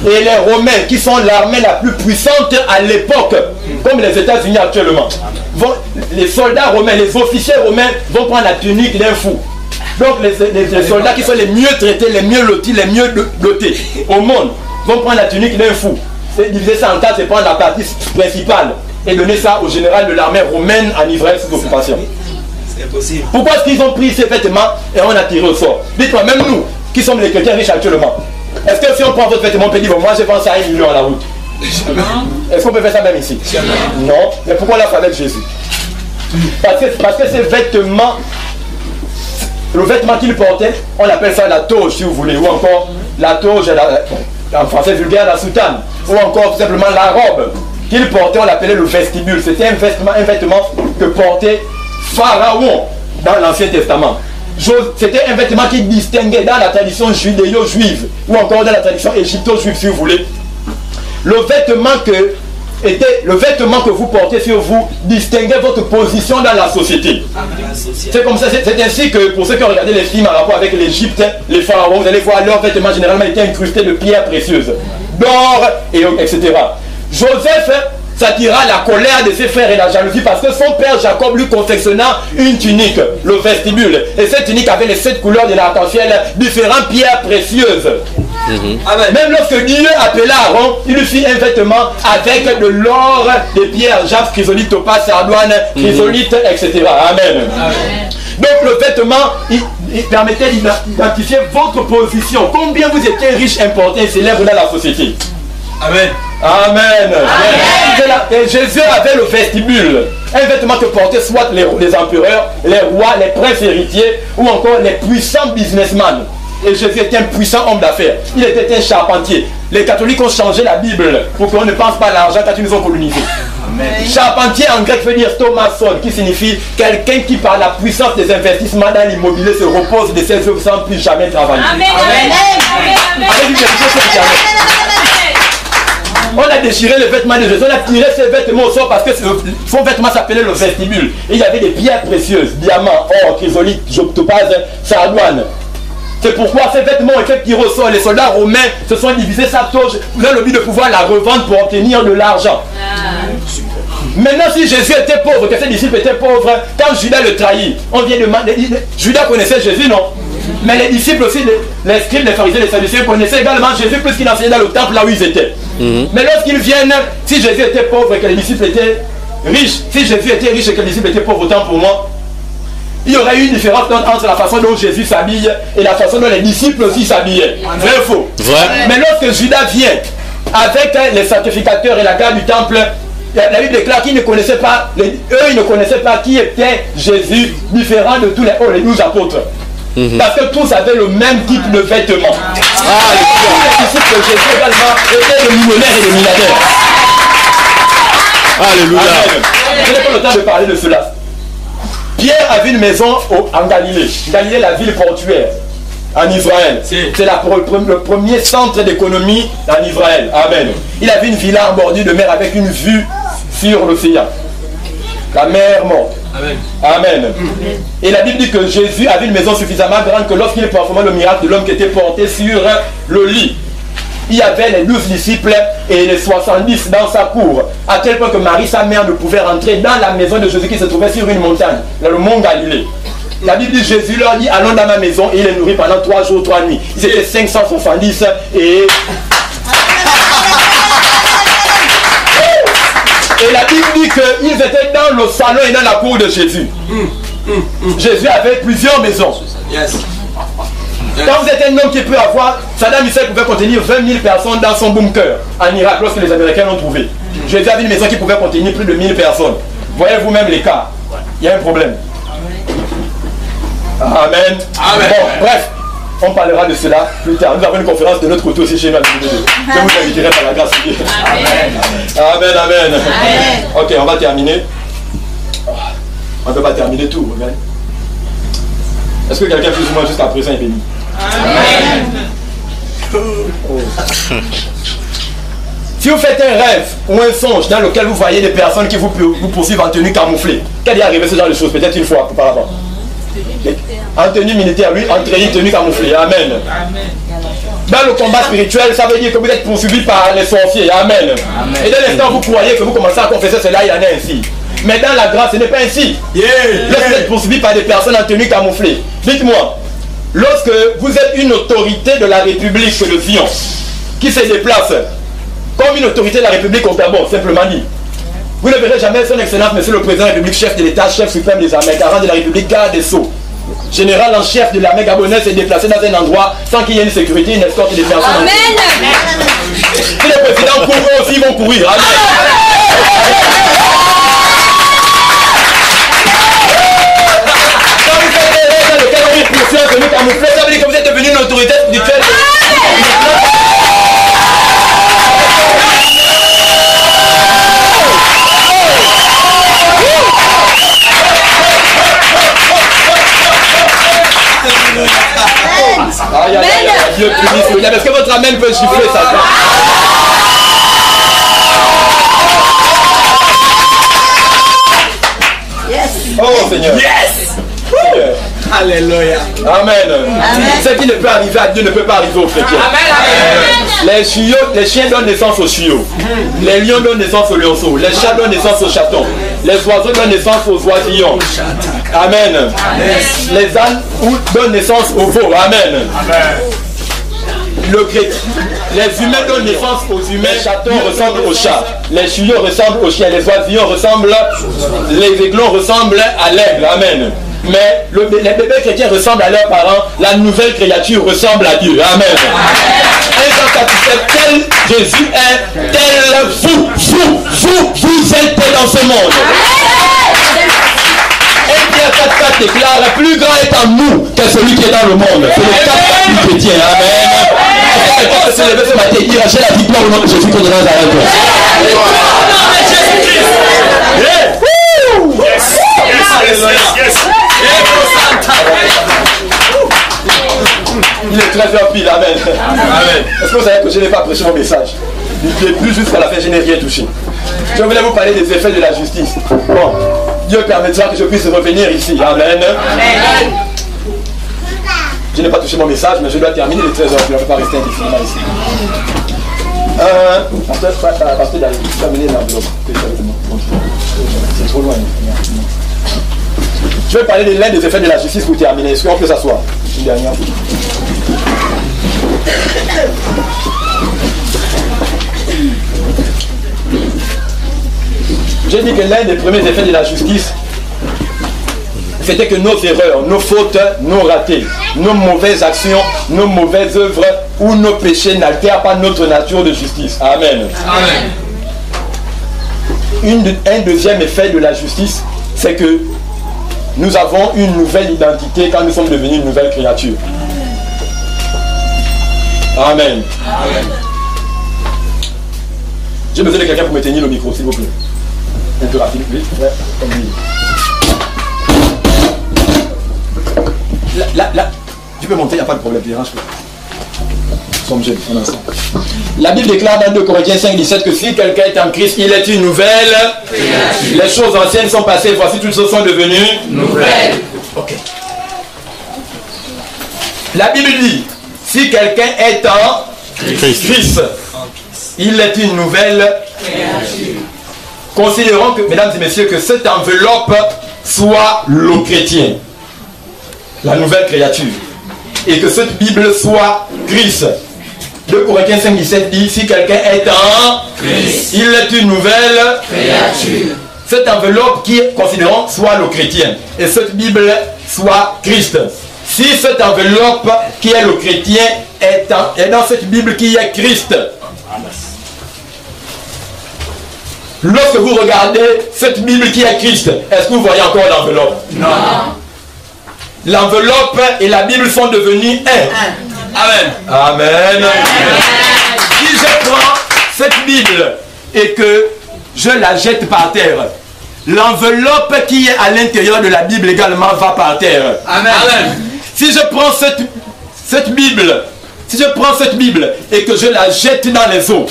Et les Romains, qui sont l'armée la plus puissante à l'époque, comme les États-Unis actuellement, les soldats romains, les officiers romains vont prendre la tunique d'un fou. Donc les soldats qui sont les mieux traités, les mieux lotis, les mieux dotés au monde, vont prendre la tunique d'un fou. Diviser ça en 4 et prendre la partie principale et donner ça au général de l'armée romaine en Israël sous occupation. C'est impossible. Pourquoi est-ce qu'ils ont pris ces vêtements et on a tiré au sort? Dites-moi, même nous, qui sommes les chrétiens riches actuellement, est-ce que si on prend votre vêtement, on peut dire, bon, moi je pense à 1 million à la route? Est-ce qu'on peut faire ça même ici? Non. Mais pourquoi on l'a fait avec Jésus? Parce que ces vêtements, le vêtement qu'il portait, on appelle ça la toge si vous voulez, ou encore la toge, en français vulgaire, la soutane, ou encore tout simplement la robe qu'il portait, on l'appelait le vestibule. C'était un vêtement que portait Pharaon dans l'Ancien Testament. C'était un vêtement qui distinguait dans la tradition judéo-juive, ou encore dans la tradition égypto-juive si vous voulez. Le vêtement que vous portez sur vous distinguait votre position dans la société. C'est comme ça, c'est ainsi que pour ceux qui ont regardé les films en rapport avec l'Égypte, les pharaons, vous allez voir leurs vêtements généralement étaient incrustés de pierres précieuses, d'or, etc. Joseph s'attira la colère de ses frères et la jalousie parce que son père Jacob lui confectionna une tunique, le vestibule. Et cette tunique avait les 7 couleurs de l'arc-en-ciel, différentes pierres précieuses. Amen. Même lorsque Dieu appela Aaron, il lui fit un vêtement avec de l'or, des pierres, jaspe, chrysolite, topaz, sardoine, chrysolite, etc. Amen. Amen. Donc le vêtement, il permettait d'identifier votre position. Combien vous étiez riche, important et célèbre dans la société. Amen. Amen. Et Jésus avait le vestibule, un vêtement que portaient soit les empereurs, les rois, les princes héritiers ou encore les puissants businessmen. Et Jésus était un puissant homme d'affaires. Il était un charpentier. Les catholiques ont changé la Bible pour qu'on ne pense pas à l'argent quand ils nous ont colonisés. Charpentier en grec veut dire stomason, qui signifie quelqu'un qui par la puissance des investissements dans l'immobilier se repose de ses œuvres sans plus jamais travailler. Amen. On a déchiré le vêtement de Jésus, on a tiré ses vêtements au sort parce que son vêtement s'appelait le vestibule. Et il y avait des pierres précieuses, diamants, or, chrysolite, topaz, sardoine. C'est pourquoi ces vêtements ont été tirés au sort. Les soldats romains se sont divisés sa toge dans le but de pouvoir la revendre pour obtenir de l'argent. Maintenant, si Jésus était pauvre, que ses disciples étaient pauvres, quand Judas le trahit, on vient demander. Judas connaissait Jésus, non? Mais les disciples aussi, les scribes, les pharisiens, les sadducéens connaissaient également Jésus plus qu'il enseignait dans le temple là où ils étaient. Mais lorsqu'ils viennent, si Jésus était pauvre et que les disciples étaient riches, si Jésus était riche et que les disciples étaient pauvres, autant pour moi, il y aurait eu une différence entre la façon dont Jésus s'habille et la façon dont les disciples aussi s'habillaient. Vrai ou faux? Vrai. Mais lorsque Judas vient avec les sacrificateurs et la garde du temple, la Bible déclare qu'ils ne connaissaient pas, ils ne connaissaient pas qui était Jésus, différent de tous les 12 apôtres. Parce que tous avaient le même type de vêtements. Les disciples de Jésus également étaient de millionnaires et de milliardaires. Alléluia. Je n'ai pas le temps de parler de cela. Pierre avait une maison en Galilée. Galilée, la ville portuaire en Israël. C'est le premier centre d'économie en Israël. Amen. Il avait une villa en bordure de mer avec une vue sur l'océan. La mer morte. Amen. Amen. Et la Bible dit que Jésus avait une maison suffisamment grande que lorsqu'il performait le miracle de l'homme qui était porté sur le lit, il y avait les 12 disciples et les 70 dans sa cour, à tel point que Marie, sa mère, ne pouvait rentrer dans la maison de Jésus qui se trouvait sur une montagne, dans le mont Galilée. La Bible dit, Jésus leur dit, allons dans ma maison, et il les nourrit pendant 3 jours, 3 nuits. Ils étaient 570 et la Bible dit qu'ils étaient dans le salon et dans la cour de Jésus. Jésus avait plusieurs maisons. Quand vous êtes un homme qui peut avoir, Saddam Hussein pouvait contenir 20 000 personnes dans son bunker en Irak lorsque les Américains l'ont trouvé. Jésus avait une maison qui pouvait contenir plus de 1000 personnes. Voyez vous-même l'écart. Il y a un problème. Amen. Amen. Bon, bref, on parlera de cela plus tard. Nous avons une conférence de notre côté aussi chez nous. Je vous inviterai par la grâce de Dieu. Amen, amen. Amen. Ok, on va terminer. On ne peut pas terminer tout. Amen. Est-ce que quelqu'un plus ou moins jusqu'à présent est béni? Amen. Oh. Si vous faites un rêve ou un songe dans lequel vous voyez des personnes qui vous poursuivent en tenue camouflée, qu'est-ce qui est arrivé ce genre de choses? Peut-être une fois auparavant. En tenue militaire, lui, en tenue camouflée. Amen. Dans le combat spirituel, ça veut dire que vous êtes poursuivi par les sorciers. Amen. Et dès l'instant où vous croyez que vous commencez à confesser cela, il en est ainsi. Mais dans la grâce, ce n'est pas ainsi. Lorsque vous êtes poursuivi par des personnes en tenue camouflée, dites-moi, lorsque vous êtes une autorité de la République de Zion, qui se déplace comme une autorité de la République au Gabon, simplement dit, vous ne verrez jamais son excellence, monsieur le président de la République, chef de l'État, chef suprême des armées, garant de la République, garde des sceaux, général en chef de l'armée gabonaise, s'est déplacé dans un endroit sans qu'il y ait une sécurité, une escorte des personnes. Amen. Si les présidents courent, eux aussi vont courir. Amen. Ça veut dire que vous êtes devenu une autorité spirituelle. Aïe, aïe, aïe, Dieu punisse. Est-ce que votre amen peut chiffrer ça? Oh Seigneur. Yes. Alléluia. Amen. Ce qui ne peut arriver à Dieu ne peut pas arriver aux chrétiens. Les chiens donnent naissance aux chiots. Les lions donnent naissance aux lionceaux. Les chats donnent naissance aux chatons. Les oiseaux donnent naissance aux oisillons. Amen. Les ânes donnent naissance aux veaux. Amen. Les humains donnent naissance aux humains. Les chatons ressemblent aux chats. Les chiots ressemblent aux chiens. Les oisillons ressemblent. Les aiglons ressemblent à l'aigle. Amen. Mais les bébés chrétiens ressemblent à leurs parents. La nouvelle créature ressemble à Dieu. Amen. Un 4, tel Jésus est, tel vous êtes dans ce monde. 1 Pierre 4 déclare, plus grand est en nous que celui qui est dans le monde. C'est le 4 du chrétien. Amen. Quelqu'un peut se lever ce matin et dire, j'ai la victoire au nom de Jésus qui est dans Nazareth. Il est très bien pile, amen. Est-ce que vous savez que je n'ai pas prêché mon message? Il n'est plus jusqu'à la fin, je n'ai rien touché. Je voulais vous parler des effets de la justice. Bon, Dieu permettra que je puisse revenir ici. Amen. Je n'ai pas touché mon message, mais je dois terminer les 13 heures. Je ne peux pas rester indéfiniment ici. Pasteur David, tu as amené l'enveloppe. C'est trop loin. Je vais parler de l'un des effets de la justice pour terminer. Est-ce qu'on peut s'asseoir? Une dernière. J'ai dit que l'un des premiers effets de la justice, c'était que nos erreurs, nos fautes, nos ratés, nos mauvaises actions, nos mauvaises œuvres ou nos péchés n'altèrent pas notre nature de justice. Amen. Un deuxième effet de la justice, c'est que nous avons une nouvelle identité quand nous sommes devenus une nouvelle créature. Amen. J'ai besoin de quelqu'un pour me tenir le micro, s'il vous plaît. Un peu rapide, vite. Ouais, comme lui. Là, tu peux monter, il n'y a pas de problème, dérange pas. Nous sommes jeunes, un instant. La Bible déclare dans 2 Corinthiens 5, 17 que si quelqu'un est en Christ, il est une nouvelle. Les choses anciennes sont passées, voici toutes choses sont devenues nouvelles. Ok. La Bible dit, si quelqu'un est en Christ, il est une nouvelle créature. Considérons que, mesdames et messieurs, que cette enveloppe soit le chrétien, la nouvelle créature, et que cette Bible soit Christ. 2 Corinthiens 5, 17 dit, si quelqu'un est en Christ, il est une nouvelle créature. Cette enveloppe qui, considérons, soit le chrétien, et cette Bible soit Christ. Si cette enveloppe qui est le chrétien est dans cette Bible qui est Christ, lorsque vous regardez cette Bible qui est Christ, est-ce que vous voyez encore l'enveloppe? Non. L'enveloppe et la Bible sont devenues un. Amen. Amen. Si je prends cette Bible et que je la jette par terre, l'enveloppe qui est à l'intérieur de la Bible également va par terre. Amen. Si je prends cette Bible, et que je la jette dans les eaux,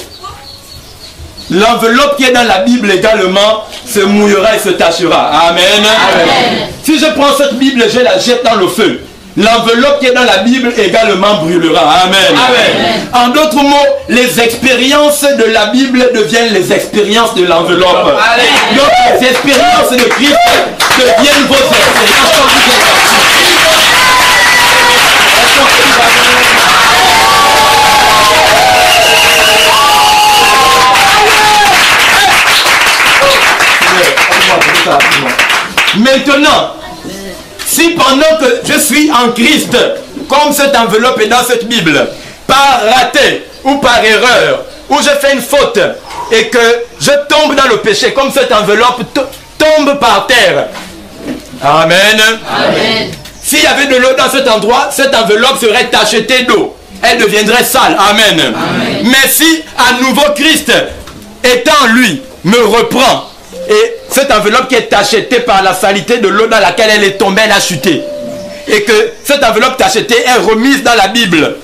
l'enveloppe qui est dans la Bible également se mouillera et se tachera. Amen. Amen. Si je prends cette Bible et je la jette dans le feu, l'enveloppe qui est dans la Bible également brûlera. Amen. Amen. En d'autres mots, les expériences de la Bible deviennent les expériences de l'enveloppe. Donc les expériences de Christ deviennent vos expériences quand vous êtes maintenant, si pendant que je suis en Christ, comme cette enveloppe est dans cette Bible, par raté ou par erreur, ou je fais une faute et que je tombe dans le péché, comme cette enveloppe tombe par terre. Amen. Amen. S'il y avait de l'eau dans cet endroit, cette enveloppe serait tachetée d'eau. Elle deviendrait sale. Amen. Amen. Mais si à nouveau Christ, étant lui, me reprend, et cette enveloppe qui est tachetée par la saleté de l'eau dans laquelle elle est tombée, elle a chuté, et que cette enveloppe tachetée est remise dans la Bible,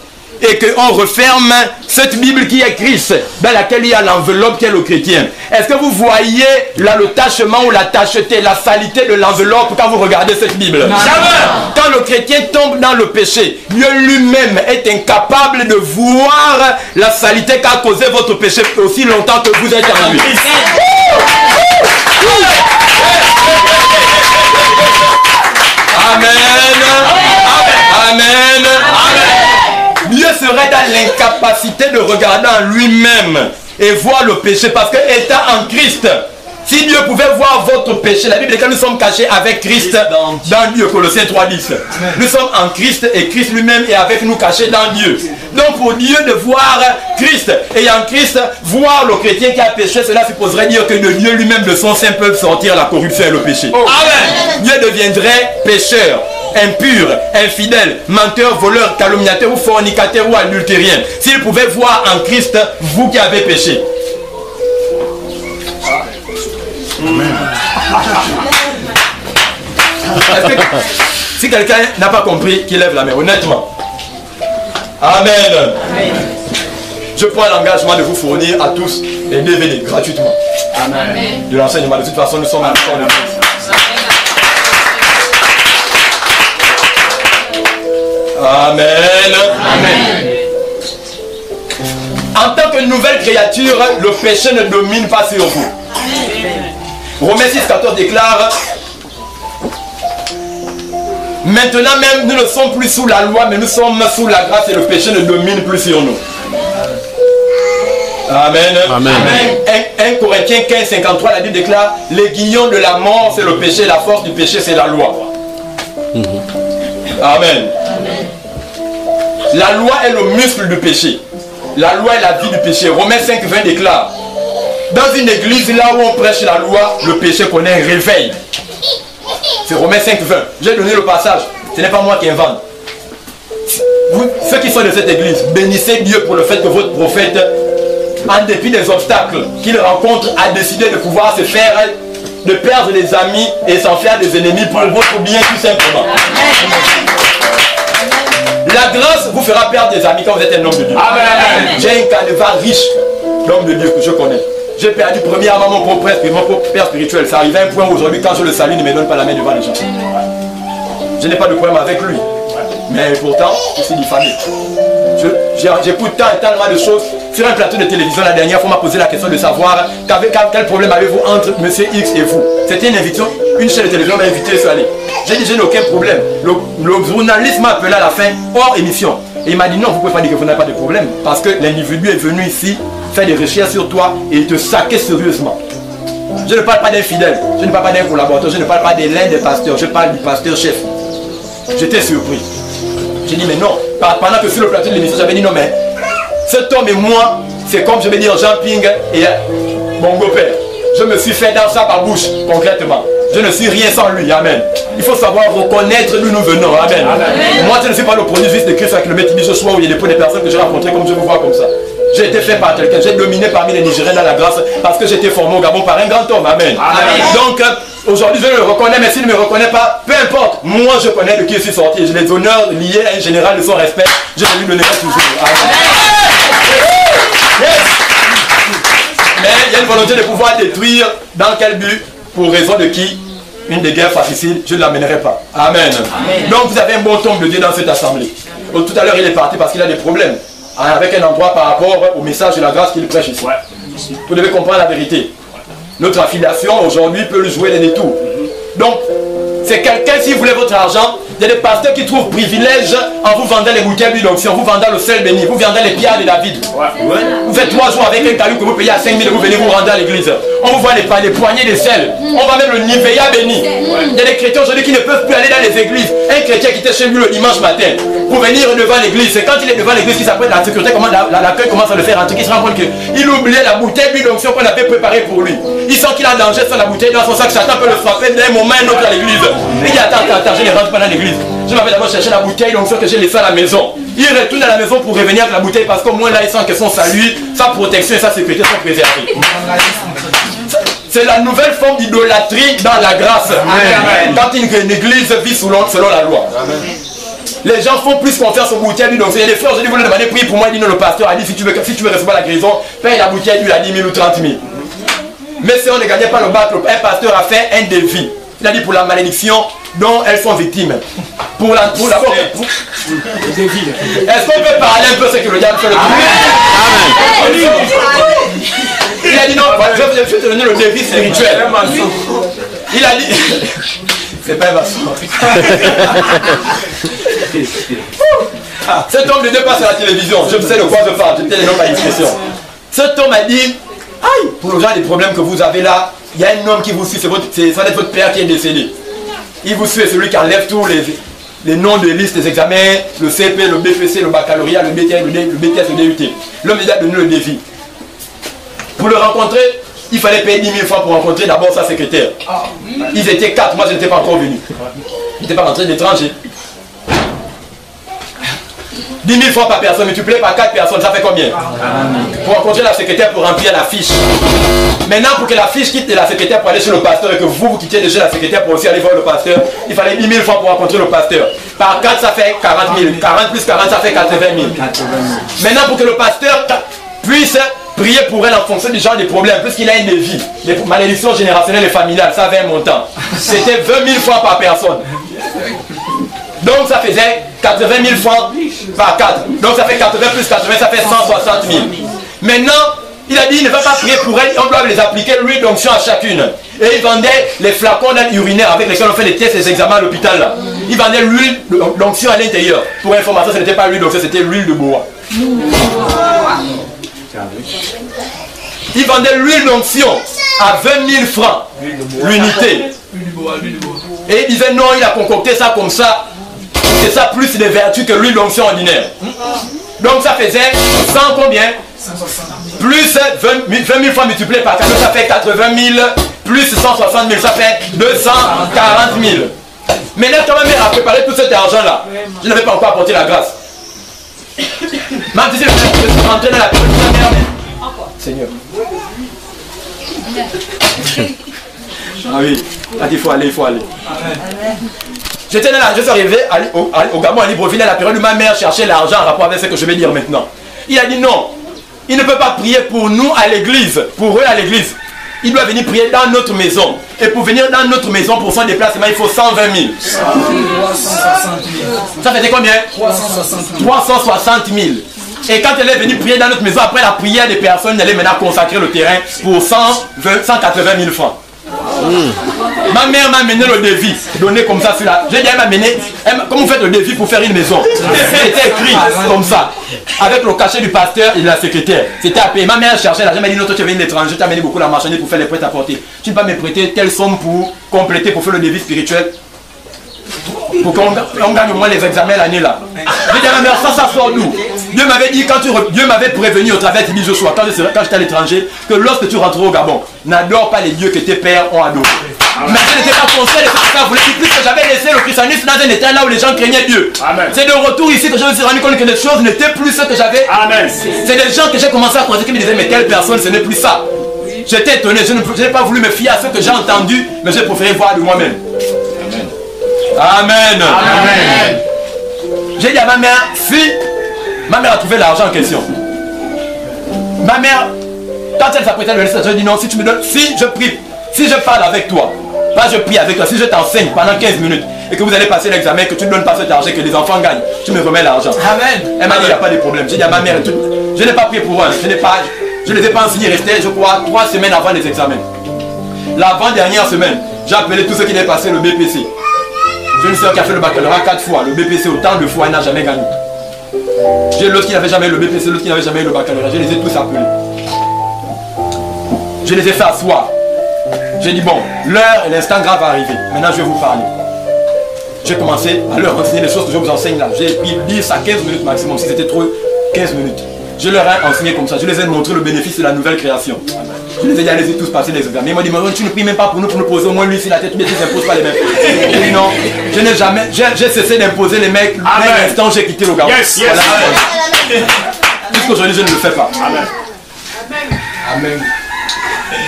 et qu'on referme cette Bible qui est Christ, dans laquelle il y a l'enveloppe qui est le chrétien. Est-ce que vous voyez là le tachement ou la tacheté, la saleté de l'enveloppe quand vous regardez cette Bible? Jamais. Quand le chrétien tombe dans le péché, Dieu lui-même est incapable de voir la saleté qu'a causé votre péché aussi longtemps que vous êtes en lui. Amen. Amen. Amen. Dieu serait dans l'incapacité de regarder en lui-même et voir le péché, parce que étant en Christ, Si Dieu pouvait voir votre péché, la Bible dit que nous sommes cachés avec Christ dans Dieu, Colossiens 3:10. Nous sommes en Christ et Christ lui-même est avec nous cachés dans Dieu. Donc pour Dieu de voir Christ et en Christ voir le chrétien qui a péché, cela supposerait dire que de Dieu lui-même de son sein peut sortir la corruption et le péché. Amen. Dieu deviendrait pécheur, impur, infidèle, menteur, voleur, calomniateur ou fornicateur ou adultérien. S'il pouvait voir en Christ vous qui avez péché. Amen. Si quelqu'un n'a pas compris, qu'il lève la main, honnêtement. Amen. Amen. Je prends l'engagement de vous fournir à tous les DVD gratuitement. Amen. De l'enseignement. De toute façon, nous sommes en train de Amen. Amen. En tant que nouvelle créature, le péché ne domine pas sur vous. Romains 6,14 déclare: maintenant même, nous ne sommes plus sous la loi, mais nous sommes sous la grâce et le péché ne domine plus sur nous. Amen. Amen. 1 Corinthiens 15,53, la Bible déclare: l'aiguillon de la mort, c'est le péché, la force du péché, c'est la loi. Amen. La loi est le muscle du péché. La loi est la vie du péché. Romains 5,20 déclare: dans une église là où on prêche la loi, le péché connaît un réveil. C'est Romains 5,20. J'ai donné le passage. Ce n'est pas moi qui invente. Vous, ceux qui sont de cette église, bénissez Dieu pour le fait que votre prophète, en dépit des obstacles qu'il rencontre, a décidé de pouvoir se faire, de perdre des amis et s'en faire des ennemis pour votre bien tout simplement. La grâce vous fera perdre des amis quand vous êtes un homme de Dieu. J'ai un canevas riche d'hommes de Dieu que je connais. J'ai perdu premièrement mon propre père spirituel. Ça arrive à un point où aujourd'hui, quand je le salue, il ne me donne pas la main devant les gens. Je n'ai pas de problème avec lui. Mais pourtant, je suis diffamé. J'écoute tant et tellement de choses. Sur un plateau de télévision, la dernière fois, on m'a posé la question de savoir quel problème avez-vous entre M. X et vous. C'était une invitation. Une chaîne de télévision m'a invité sur aller. J'ai dit, je n'ai aucun problème. Le journaliste m'a appelé à la fin, hors émission. Et il m'a dit, non, vous ne pouvez pas dire que vous n'avez pas de problème. Parce que l'individu est venu ici faire des recherches sur toi et te saquer sérieusement. Je ne parle pas d'un fidèle, je ne parle pas d'un collaborateur, je ne parle pas de l'un des pasteurs, je parle du pasteur chef. J'étais surpris. J'ai dit mais non, pendant que sur le plateau de l'émission j'avais dit non mais cet homme et moi, c'est comme je vais dire Jean Ping et mon beau-père. Je me suis fait dans sa bouche concrètement. Je ne suis rien sans lui, amen. Il faut savoir reconnaître d'où nous venons, amen. Amen. Moi je ne suis pas le produit juste de Christ avec le métier ce soir où il y a des personnes que j'ai rencontrées comme je vous vois comme ça. J'ai été fait par quelqu'un, j'ai dominé parmi les Nigériens dans la grâce parce que j'ai été formé au Gabon par un grand homme, amen. Amen. Donc aujourd'hui je le reconnais, mais s'il ne me reconnaît pas, peu importe, moi je connais de qui je suis sorti. J'ai les honneurs liés à un général de son respect, je lui donnerai toujours. Amen. Yes. Mais il y a une volonté de pouvoir détruire dans quel but, pour raison de qui? Une des guerres fratricides, je ne l'amènerai pas. Amen. Amen. Donc vous avez un bon tombe de Dieu dans cette assemblée. Donc, tout à l'heure il est parti parce qu'il a des problèmes avec un endroit par rapport au message de la grâce qu'il prêche ici. Vous devez comprendre la vérité. Notre affiliation aujourd'hui peut lui jouer des détours. Donc, c'est quelqu'un, si vous voulez votre argent, il y a des pasteurs qui trouvent privilège en vous vendant les bouteilles d'huile d'onction, vous vendant le sel béni, vous vendant les pierres de David. Vous faites 3 jours avec un caillou que vous payez à 5 000 et vous venez vous rendre à l'église. On vous voit les poignées de sel. On va même le Nivea béni. Il y a des chrétiens aujourd'hui qui ne peuvent plus aller dans les églises. Un chrétien qui était chez lui le dimanche matin pour venir devant l'église. C'est quand il est devant l'église qu'il s'apprête la sécurité, l'accueil commence à le faire entrer, qu'il se rend compte qu'il oubliait la bouteille d'huile d'onction qu'on avait préparée pour lui. Il sent qu'il a danger sur la bouteille dans son sac. Satan peut le frapper d'un moment à un autre à l'église. Il dit attends, je ne rentre pas dans l'église. Je m'avais d'abord cherché la bouteille d'onction que j'ai laissée à la maison. Il retourne à la maison pour revenir avec la bouteille parce qu'au moins là il sent que son salut, sa protection et sa sécurité sont préservées. C'est la nouvelle forme d'idolâtrie dans la grâce. Amen. Quand une église vit selon la loi. Amen. Les gens font plus confiance aux bouteilles d'huile. Donc il y a des frères, je dis vous le demandez, priez pour moi. Il dit non, le pasteur a dit si tu veux recevoir la guérison, paye la bouteille d'huile à 10 000 ou 30 000. Mais si on ne gagnait pas le bac, un pasteur a fait un devis. Il a dit pour la malédiction dont elles sont victimes. Est-ce qu'on peut parler un peu ce que le diable fait le Amen. Il a dit non, je vais te donner le devis spirituel. Il a dit c'est pas un maçon. Cet homme de Dieu passe à la télévision. Je sais de quoi je parle, je tiens les noms par expression. Cet homme a dit Aïe, pour le genre des problèmes que vous avez là, il y a un homme qui vous suit, ça va être votre père qui est décédé. Il vous suit, celui qui enlève tous les noms de liste des examens, le CP, le BPC, le baccalauréat, le BTS, le DUT. L'homme a donné le défi. Pour le rencontrer, il fallait payer 10 000 francs pour rencontrer d'abord sa secrétaire. Ils étaient 4, moi je n'étais pas encore venu. Je n'étais pas rentré d'étranger. 10 000 francs par personne, multiplié par 4 personnes, ça fait combien? Pour rencontrer la secrétaire, pour remplir la fiche. Maintenant, pour que la fiche quitte la secrétaire pour aller chez le pasteur et que vous quittiez de chez la secrétaire pour aussi aller voir le pasteur, il fallait 10 000 francs pour rencontrer le pasteur. Par 4, ça fait 40 000. 40 plus 40, ça fait 80 000. Maintenant, pour que le pasteur puisse prier pour elle en fonction du genre des problèmes, puisqu'il a une vie, les malédictions générationnelles et familiales, ça avait un montant. C'était 20 000 francs par personne. Donc ça faisait 80 000 francs par 4. Donc ça fait 80 plus 80, ça fait 160 000. Maintenant, il a dit il ne va pas prier pour elle, on doit les appliquer l'huile d'onction à chacune. Et il vendait les flacons urinaires avec lesquels on fait les tests et les examens à l'hôpital là. Il vendait l'huile d'onction à l'intérieur. Pour information, ce n'était pas l'huile d'onction, c'était l'huile de bois. Il vendait l'huile d'onction à 20 000 francs l'unité. Et il disait non, il a concocté ça comme ça. C'est ça plus des vertus que l'huile d'onction ordinaire. Donc ça faisait 100 combien? Plus 20 000 francs multiplié par 4, ça fait 80 000, plus 160 000, ça fait 240 000. Maintenant, quand ma mère a préparé tout cet argent-là, je n'avais pas encore apporté la grâce. Ma petite fille, je suis rentré dans la tête de ma mère, mais... Seigneur. Ah oui, il faut aller, il faut aller. J'étais là, je suis arrivé au Gabon à Libreville à la période où ma mère cherchait l'argent en rapport avec ce que je vais dire maintenant. Il a dit non, il ne peut pas prier pour nous à l'église, pour eux à l'église. Il doit venir prier dans notre maison. Et pour venir dans notre maison, pour son déplacement, il faut 120 000. Ça faisait combien? 360 000. Et quand elle est venue prier dans notre maison, après la prière des personnes, elle est maintenant consacrer le terrain pour 180 000 francs. Ma mère m'a amené le devis, donné comme ça sur la... J'ai dit, elle m'a amené, comment vous faites le devis pour faire une maison? C'était écrit comme ça, avec le cachet du pasteur et de la secrétaire. C'était à payer. Ma mère cherchait l'argent, elle m'a dit, non, toi tu es venu de l'étranger, tu as amené beaucoup la marchandise pour faire les prêts à porter. Tu ne peux pas me prêter telle somme pour compléter, pour faire le devis spirituel, pour qu'on gagne au moins les examens l'année là. J'ai dit à ma mère, ça sort d'où? Dieu m'avait dit, Dieu m'avait prévenu au travers de Joshua, quand j'étais à l'étranger, que lorsque tu rentreras au Gabon, n'adore pas les dieux que tes pères ont adorés. Mais je n'étais pas conscient de ce que ça voulait dire, puisque j'avais laissé le christianisme dans un état là où les gens craignaient Dieu. C'est de retour ici que je me suis rendu compte que les choses n'étaient plus ce que j'avais. C'est des gens que j'ai commencé à croiser qui me disaient, mais telle personne, ce n'est plus ça. J'étais étonné, je n'ai pas voulu me fier à ce que j'ai entendu, mais j'ai préféré voir de moi-même. Amen. Amen. J'ai dit à ma mère, si ma mère a trouvé l'argent en question. Ma mère, quand elle s'apprêtait à le laisser, je dis non, si tu me donnes, si je prie, si je parle avec toi, pas je prie avec toi, si je t'enseigne pendant 15 minutes et que vous allez passer l'examen, que tu ne donnes pas cet argent, que les enfants gagnent, tu me remets l'argent. Amen. Elle m'a dit, il n'y a pas de problème. J'ai dit à ma mère, je n'ai pas prié pour eux, je ne les ai pas enseignés, restés, je crois, 3 semaines avant les examens. L'avant-dernière semaine, j'ai appelé tous ceux qui avaient passé le BPC. J'ai une soeur qui a fait le baccalauréat 4 fois, le BPC autant de fois, elle n'a jamais gagné. J'ai l'autre qui n'avait jamais eu le BPC, l'autre qui n'avait jamais eu le baccalauréat. Je les ai tous appelés. Je les ai fait asseoir. J'ai dit bon, l'heure et l'instant grave va arriver. Maintenant je vais vous parler. J'ai commencé à leur enseigner les choses que je vous enseigne là. J'ai pris 10 à 15 minutes maximum. Si c'était trop, 15 minutes. Je leur ai enseigné comme ça. Je les ai montré le bénéfice de la nouvelle création. Je les ai dit, allez-y tous passer les examens. Ils m'ont dit, mais tu ne pries même pas pour nous poser au moins lui sur la tête. Tu n'imposes pas les mecs. J'ai dit non, je n'ai jamais, j'ai cessé d'imposer les mecs. Dès l'instant où j'ai quitté le Gabon. Voilà. Jusqu'aujourd'hui, je ne le fais pas. Amen. Amen.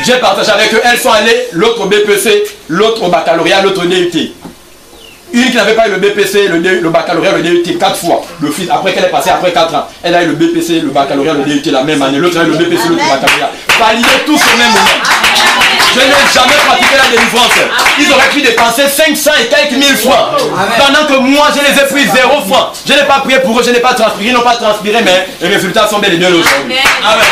J'ai partagé avec eux. Elles sont allées, l'autre au BPC, l'autre au baccalauréat, l'autre au DUT. Une qui n'avait pas eu le BPC, le baccalauréat, le DUT 4 fois. Le fils, après qu'elle est passée, après 4 ans, elle a eu le BPC, le baccalauréat, le DUT la même année. L'autre a eu le BPC, l'autre le baccalauréat. Validé tous au même moment. Je n'ai jamais pratiqué la délivrance. Ils auraient pu dépenser 500 et quelques mille francs. Pendant que moi, je les ai pris 0 francs. Je n'ai pas prié pour eux, je n'ai pas transpiré, ils n'ont pas transpiré, mais les résultats sont bel et bien là aujourd'hui. Amen.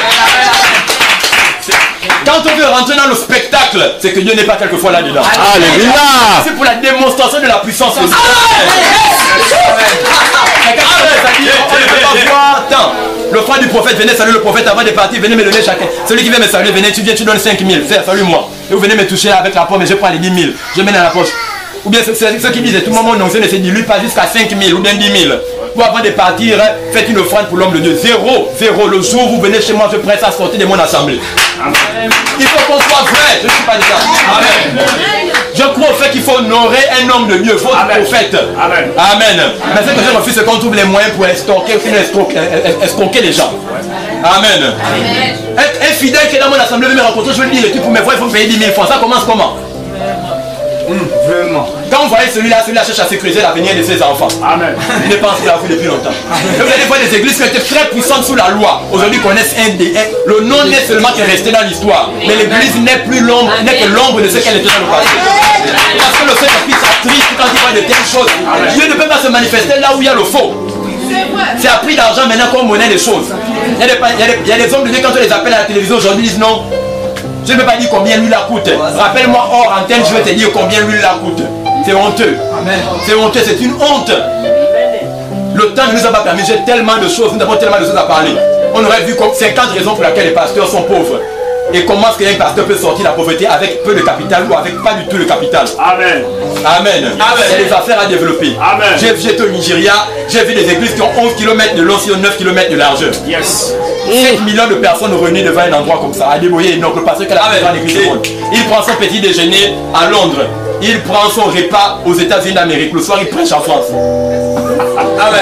Quand on veut rentrer dans le spectacle, c'est que Dieu n'est pas quelquefois là-dedans. Alléluia. C'est pour la démonstration de la puissance de Dieu. Mais quand on ne peut pas voir tant. Le frère du prophète, venez saluer le prophète avant de partir, venez me donner chacun. Celui qui vient me saluer, venez, tu viens, tu donnes 5 000. Frère, salue-moi. Et vous venez me toucher avec la pomme et je prends les 10 000. Je mets dans la poche. Ou bien ceux qui disent, tout le monde, non, c'est ne dit lui pas jusqu'à 5 000 ou bien 10 000. Vous, avant de partir, faites une offrande pour l'homme de Dieu. 0, 0. Le jour où vous venez chez moi, je presse à sortir de mon assemblée. Amen. Il faut qu'on soit vrai. Je ne suis pas de ça. Amen. Je crois au fait qu'il faut honorer un homme de Dieu, votre prophète. Amen. Amen. Mais ce que je refuse, c'est qu'on trouve les moyens pour escroquer les gens. Amen. Un fidèle qui est dans mon assemblée veut me rencontrer, je lui dis, pour me voir, il faut me payer 10 000 francs. Ça commence comment? Vraiment. Quand vous voyez celui-là cherche à sécuriser l'avenir de ses enfants. Amen. Il ne pense pas à vous depuis longtemps. Et vous allez voir des églises qui étaient très puissantes sous la loi. Aujourd'hui connaissent le nom n'est seulement qui est resté dans l'histoire. Mais l'église n'est plus l'ombre, n'est que l'ombre de ce qu'elle était dans le passé. Parce que le Saint-Esprit s'attriste quand il voit de telles choses. Dieu ne peut pas se manifester là où il y a le faux. C'est à prix d'argent maintenant qu'on monnaie les choses. Il y a des hommes de Dieu quand on les appelle à la télévision aujourd'hui, ils disent non. Je ne peux pas dire combien l'huile la coûte. Rappelle-moi hors antenne, je vais te dire combien l'huile la coûte. C'est honteux. C'est honteux, c'est une honte. Le temps ne nous a pas permis. J'ai tellement de choses, nous avons tellement de choses à parler. On aurait vu 50 raisons pour lesquelles les pasteurs sont pauvres. Et comment est-ce qu'un pasteur peut sortir de la pauvreté avec peu de capital ou avec pas du tout de capital. Amen. Amen. Il y a des affaires à développer. J'ai été au Nigeria, j'ai vu des églises qui ont 11 km de long sur 9 km de largeur. Yes. 5 millions de personnes réunies devant un endroit comme ça, à débrouiller. Donc le pasteur qui a la grande église du monde. Il prend son petit déjeuner à Londres. Il prend son repas aux États-Unis d'Amérique. Le soir, il prêche en France. Amen.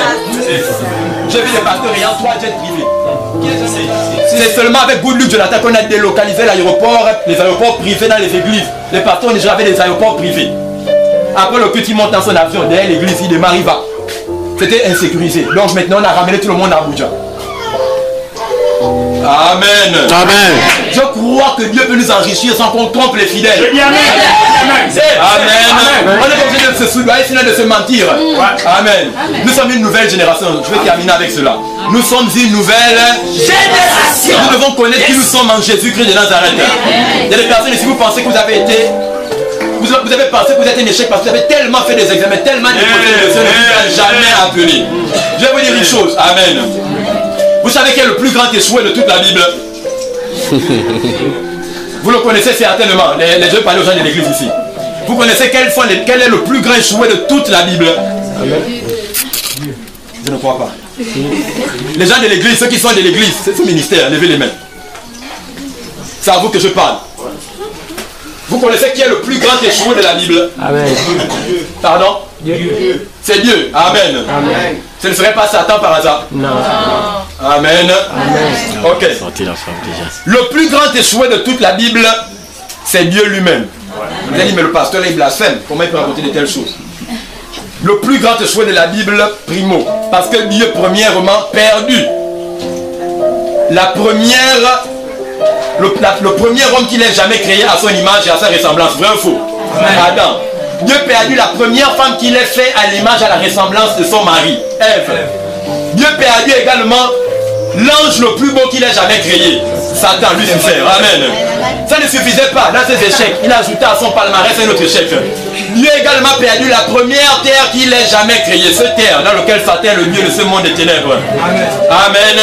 J'ai vu des pasteurs ayant 3 jets privés. C'est seulement avec Goodluck Jonathan qu'on a délocalisé les aéroports privés dans les églises. Les pasteurs déjà avaient des aéroports privés. Après le petit monte dans son avion, derrière l'église, il démarre, il va. C'était insécurisé. Donc maintenant, on a ramené tout le monde à Abuja. Amen. Amen. Je crois que Dieu peut nous enrichir sans qu'on trompe les fidèles. Amen. Amen. On est obligé de se soudoyer, sinon de se mentir. Amen. Nous sommes une nouvelle génération. Je vais terminer avec cela. Nous sommes une nouvelle génération. Nous devons connaître qui nous sommes en Jésus-Christ de Nazareth. Il y a des personnes ici, vous pensez que vous avez été... Vous avez pensé que vous êtes un échec parce que vous avez tellement fait des examens, tellement déposé de Dieu ne vous a jamais appelé. Je vais vous dire une chose. Amen. Vous savez quel est le plus grand échoué de toute la Bible? Vous le connaissez certainement. Les deux parlent aux gens de l'église ici. Vous connaissez quel est le plus grand échoué de toute la Bible? Je ne crois pas. Les gens de l'église, ceux qui sont de l'église, c'est ce ministère, levez les mains. C'est à vous que je parle. Vous connaissez qui est le plus grand échoué de la Bible? Amen. Pardon? Dieu. C'est Dieu. Amen. Amen. Ce ne serait pas Satan par hasard? Non. Amen. Amen. Ok. Le plus grand échoué de toute la Bible, c'est Dieu lui-même. Vous allez dire, mais le pasteur, il blasphème. Comment il peut raconter de telles choses? Le plus grand échoué de la Bible, primo. Parce que Dieu, premièrement, perdu. Le premier homme qu'il ait jamais créé à son image et à sa ressemblance. Vrai ou faux? Adam. Dieu perdu la première femme qu'il ait fait à l'image, à la ressemblance de son mari, Ève. Dieu perdu également l'ange le plus beau qu'il ait jamais créé, Satan, Lucifer. Amen. Ça ne suffisait pas dans ses échecs. Il a ajouté à son palmarès un autre échec. Dieu a également perdu la première terre qu'il ait jamais créée, ce terre dans lequel Satan est le Dieu de ce monde des ténèbres. Amen.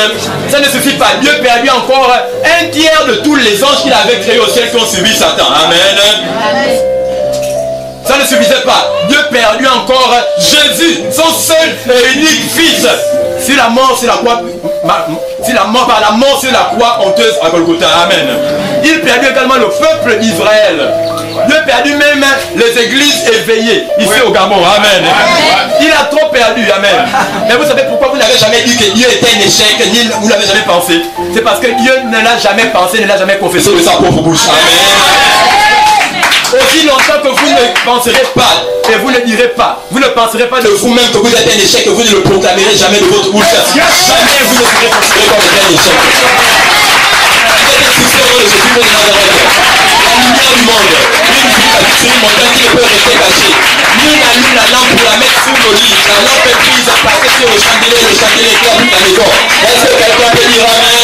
Ça ne suffit pas. Dieu a perdu encore un tiers de tous les anges qu'il avait créés au ciel qui ont suivi Satan. Amen. Ça ne suffisait pas. Dieu a perdu encore Jésus, son seul et unique fils. Si la mort sur la croix, par la mort sur la croix honteuse à Golgotha. Amen. Il a perdu également le peuple d'Israël. Dieu a perdu même les églises éveillées ici au Gabon. Amen. Il a trop perdu. Amen. Mais vous savez pourquoi vous n'avez jamais dit que Dieu était un échec, ni vous n'avez jamais pensé? C'est parce que Dieu ne l'a jamais pensé, ne l'a jamais confessé de sa propre bouche. Amen. Aussi longtemps que vous ne penserez pas et vous ne direz pas, vous ne penserez pas de vous-même que vous êtes un échec, que vous ne le proclamerez jamais de votre bouche. Jamais vous ne serez considéré comme un échec. Vous êtes un succès au nom de Jésus de Nazareth. La lumière du monde. Sur une montagne qui ne peut rester cachée. Ni la lune, la lampe pour la mettre sous le lit. La lampe est prise à passer sur le chandelier éclaire toute la maison. Est-ce que quelqu'un peut dire Amen?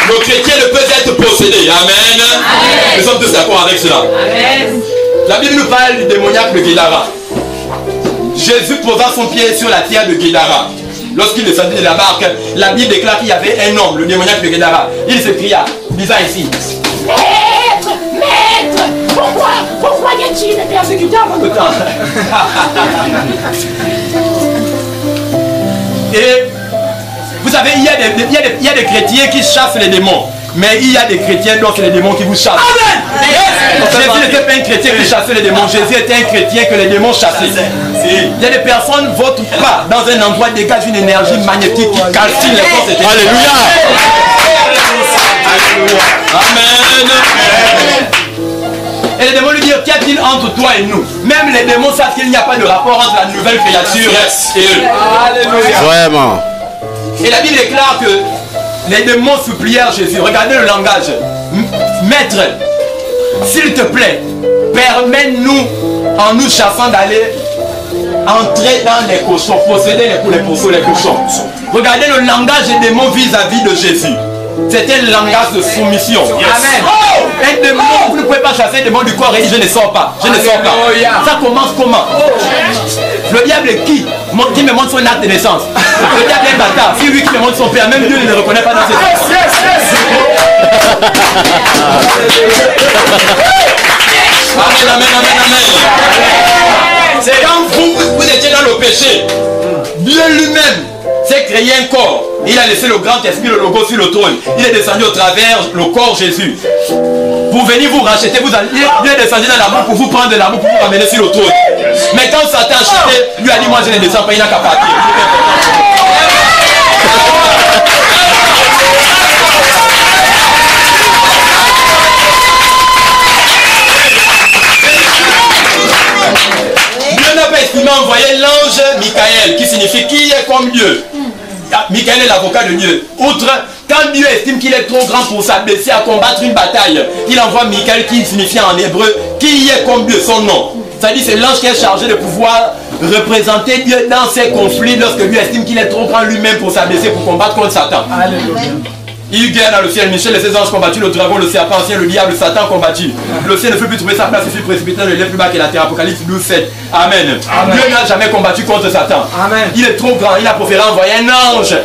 Le chrétien ne peut être possédé. Amen. Amen. Nous sommes tous d'accord avec cela. Amen. La Bible nous parle du démoniaque de Guédara. Jésus posa son pied sur la terre de Guédara. Lorsqu'il descendit de la barque, la Bible déclare qu'il y avait un homme, le démoniaque de Guédara. Il s'écria, disant ici, Maître, Maître, pourquoi y a-t-il des persécuteurs en notre temps? Et vous savez, il y a des chrétiens qui chassent les démons. Mais il y a des chrétiens dont c'est les démons qui vous chassent. Amen. Jésus n'était pas un chrétien qui chassait les démons. Jésus était un chrétien que les démons chassaient. Il y a des personnes, votre pas dans un endroit dégage une énergie magnétique qui calcine les forces éternelles. Alléluia. Amen. Et les démons lui disent, qu'y a-t-il entre toi et nous? Même les démons savent qu'il n'y a pas de rapport entre la nouvelle créature et eux. Alléluia. Vraiment. Et la Bible déclare que les démons supplièrent Jésus. Regardez le langage. Maître, s'il te plaît, permets-nous, en nous chassant, d'aller entrer dans les cochons, posséder les cochons. Regardez le langage des démons vis-à-vis de Jésus. C'était le langage de soumission. Amen. Oh, un démon, vous ne pouvez pas chasser un démon du corps et dire je ne sors pas. Je ne sors pas. Ça commence comment? Le diable est qui me montre son acte de naissance. Le diable est bâtard. C'est lui qui me montre son père. Même Dieu ne le reconnaît pas dans ses yeux. Amen, amen, amen, amen. C'est quand vous étiez dans le péché, Dieu lui-même s'est créé un corps. Il a laissé le grand esprit, le logo sur le trône. Il est descendu au travers le corps Jésus. Pour venir vous racheter, il est descendu dans l'amour pour vous prendre de l'amour pour vous ramener sur le trône. Mais quand Satan a acheté, lui a dit moi je ne descends pas, il n'a qu'à partir. Dieu n'a pas estimé envoyer l'ange Michael, qui signifie qui est comme Dieu. Michael est l'avocat de Dieu. Outre, quand Dieu estime qu'il est trop grand pour s'abaisser à combattre une bataille, il envoie Michael qui signifie en hébreu qui est comme Dieu, son nom. C'est-à-dire c'est l'ange qui est chargé de pouvoir représenter Dieu dans ses conflits lorsque Dieu estime qu'il est trop grand lui-même pour s'abaisser pour combattre contre Satan. Alléluia. Il guerre dans le ciel, Michel et ses anges combattus, le dragon, le serpent ancien, le diable, Satan combattu. Le ciel ne peut plus trouver sa place, il fut précipité dans le lieu plus bas que la terre. Apocalypse 12, 7. Amen. Amen. Dieu n'a jamais combattu contre Satan. Amen. Il est trop grand, il a préféré envoyer un ange.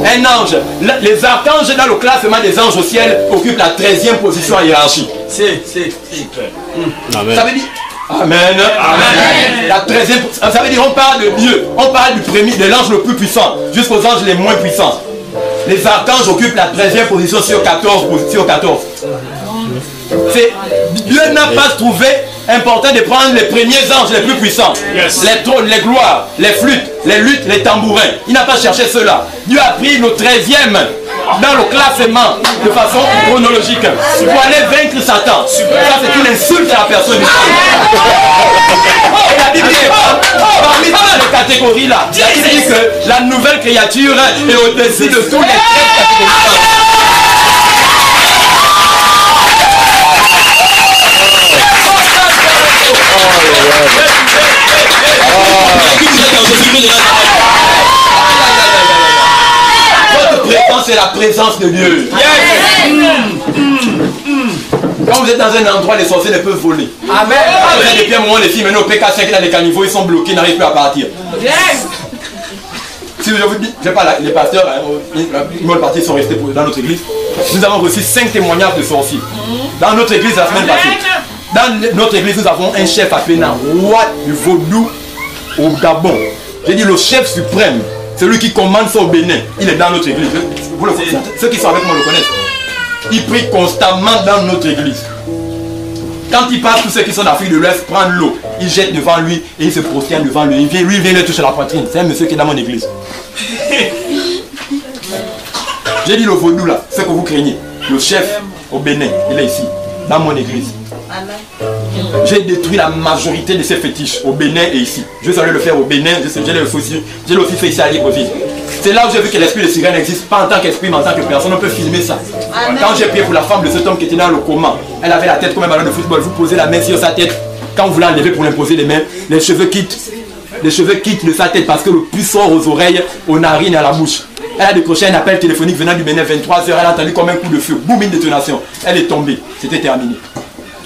Un ange. Les archanges dans le classement des anges au ciel occupent la 13e position en hiérarchie. Amen. Ça veut dire... Amen. Amen. La 13e, ça veut dire on parle de Dieu, on parle du premier, de l'ange le plus puissant jusqu'aux anges les moins puissants. Les archanges occupent la 13e position sur 14. Dieu n'a pas trouvé important de prendre les premiers anges les plus puissants. Yes. Les trônes, les gloires, les flûtes, les luttes, les tambourins. Il n'a pas cherché cela. Dieu a pris le 13e dans le classement de façon chronologique pour aller vaincre Satan. Ça c'est une insulte à la personne. Et la Bible dit parmi toutes les catégories là, il dit que la nouvelle créature est au-dessus de tous les 13 catégories. Votre présence est la présence de Dieu. Quand vous êtes dans un endroit, les sorciers ne peuvent voler. Amen. Depuis un moment, les filles maintenant au PK5 dans les caniveaux, ils sont bloqués, ils n'arrivent plus à partir. Si je vous dis, je sais pas, les pasteurs, les partis sont restés dans notre église. Nous avons reçu 5 témoignages de sorciers. Dans notre église la semaine passée. Dans notre église, nous avons un chef appelé roi du vaudou au Gabon. J'ai dit le chef suprême, celui qui commande ça au Bénin. Il est dans notre église. Ceux qui sont avec moi le connaissent. Il prie constamment dans notre église. Quand il passe, tous ceux qui sont d'Afrique de l'Ouest prennent l'eau. Il jette devant lui et il se prosterne devant lui. Il vient le toucher la poitrine. C'est un monsieur qui est dans mon église. J'ai dit le vaudou là, ce que vous craignez. Le chef au Bénin, il est ici, dans mon église. J'ai détruit la majorité de ces fétiches au Bénin et ici. Je vais aller le faire au Bénin, je l'ai aussi fait ici à Libreville. C'est là où j'ai vu que l'esprit de sirène n'existe pas en tant qu'esprit, mais en tant que personne. On peut filmer ça. Amen. Quand j'ai prié pour la femme de cet homme qui était dans le coma, elle avait la tête comme un ballon de football. Vous posez la main sur sa tête. Quand vous voulez enlever pour l'imposer les mains, les cheveux quittent de sa tête parce que le puits sort aux oreilles, aux narines et à la bouche. Elle a décroché un appel téléphonique venant du Bénin 23h. Elle a entendu comme un coup de feu. Boum, une détonation. Elle est tombée. C'était terminé.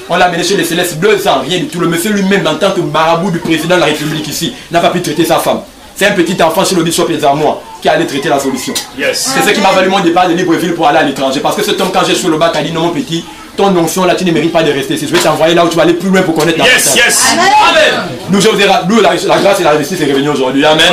On l'a amené chez les Célestes 2 ans, rien du tout. Le monsieur lui-même, en tant que marabout du président de la République ici, n'a pas pu traiter sa femme. C'est un petit enfant chez l'Audi Shop et Zarmois qui allait traiter la solution. Yes. C'est ce qui m'a valu mon départ de Libreville pour aller à l'étranger. Parce que cet homme, quand j'ai sur le bac, a dit non mon petit, ton onction là, tu ne mérites pas de rester ici. Je vais t'envoyer là où tu vas aller plus loin pour connaître la personne. Amen. Nous, la grâce et la justice est revenue aujourd'hui. Amen.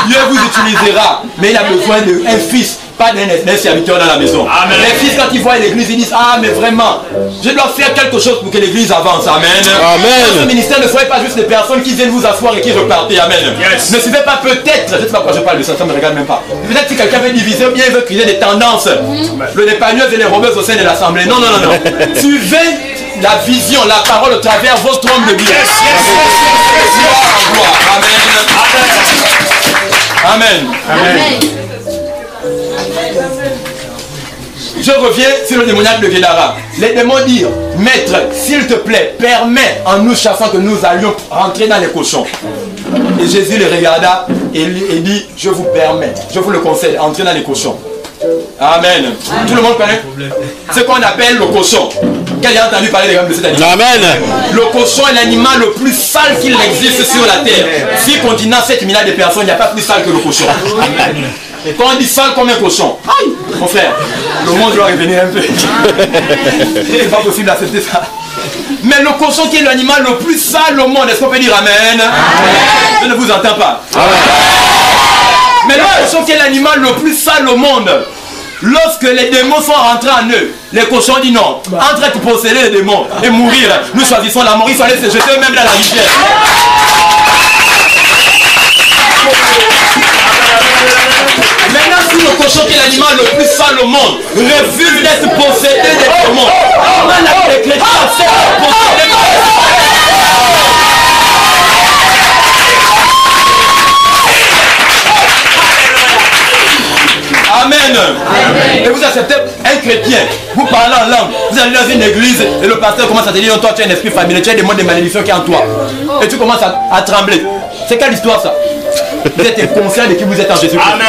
Dieu vous utilisera, mais il a besoin d'un fils, pas d'un serviteur dans la maison. Amen. Les fils, quand ils voient l'église, ils disent ah, mais vraiment, je dois faire quelque chose pour que l'église avance. Amen. Amen. Ce ministère ne soit pas juste des personnes qui viennent vous asseoir et qui repartent. Amen. Yes. Ne suivez pas peut-être, je ne sais pas pourquoi je parle de ça, ça ne me regarde même pas. Peut-être que quelqu'un veut diviser ou bien il veut créer des tendances. Le dépagneux et les robeuses au sein de l'assemblée. Non, non, non, non. Suivez la vision, la parole au travers votre homme de Dieu. Amen. Amen. Amen. Je reviens sur le démoniaque de Guédara. Les démons disent, maître, s'il te plaît, permets en nous chassant que nous allions rentrer dans les cochons. Et Jésus les regarda et dit, je vous permets, je vous le conseille, entrez dans les cochons. Amen. Amen. Tout le monde connaît ce qu'on appelle le cochon. Quelqu'un a entendu parler des gammes de cet animal? Amen. Le cochon est l'animal le plus sale qu'il existe sur la terre. Si continent 7 milliards de personnes, il n'y a pas plus sale que le cochon. Amen. Et quand on dit sale comme un cochon, aïe, mon frère, le monde doit revenir un peu. C'est pas possible d'accepter ça. Mais le cochon qui est l'animal le plus sale au monde, est-ce qu'on peut dire amen? Amen. Je ne vous entends pas. Amen. Mais le cochon qui est l'animal le plus sale au monde, lorsque les démons sont rentrés en eux, les cochons disent non, entre être posséder les démons et mourir, nous choisissons la mort. Ils sont allés se jeter eux-mêmes dans la rivière. Maintenant, si le cochon qui est l'animal le plus sale au monde refuse d'être possédé des démons, comment les chrétiens acceptent posséder des Amen. Amen. Et vous acceptez un chrétien, vous parlez en langue, vous allez dans une église et le pasteur commence à te dire, toi tu as un esprit familier, tu as des mots de malédiction qui est en toi. Et tu commences à trembler. C'est quelle histoire ça? Vous êtes inconscient de qui vous êtes en Jésus-Christ. Amen.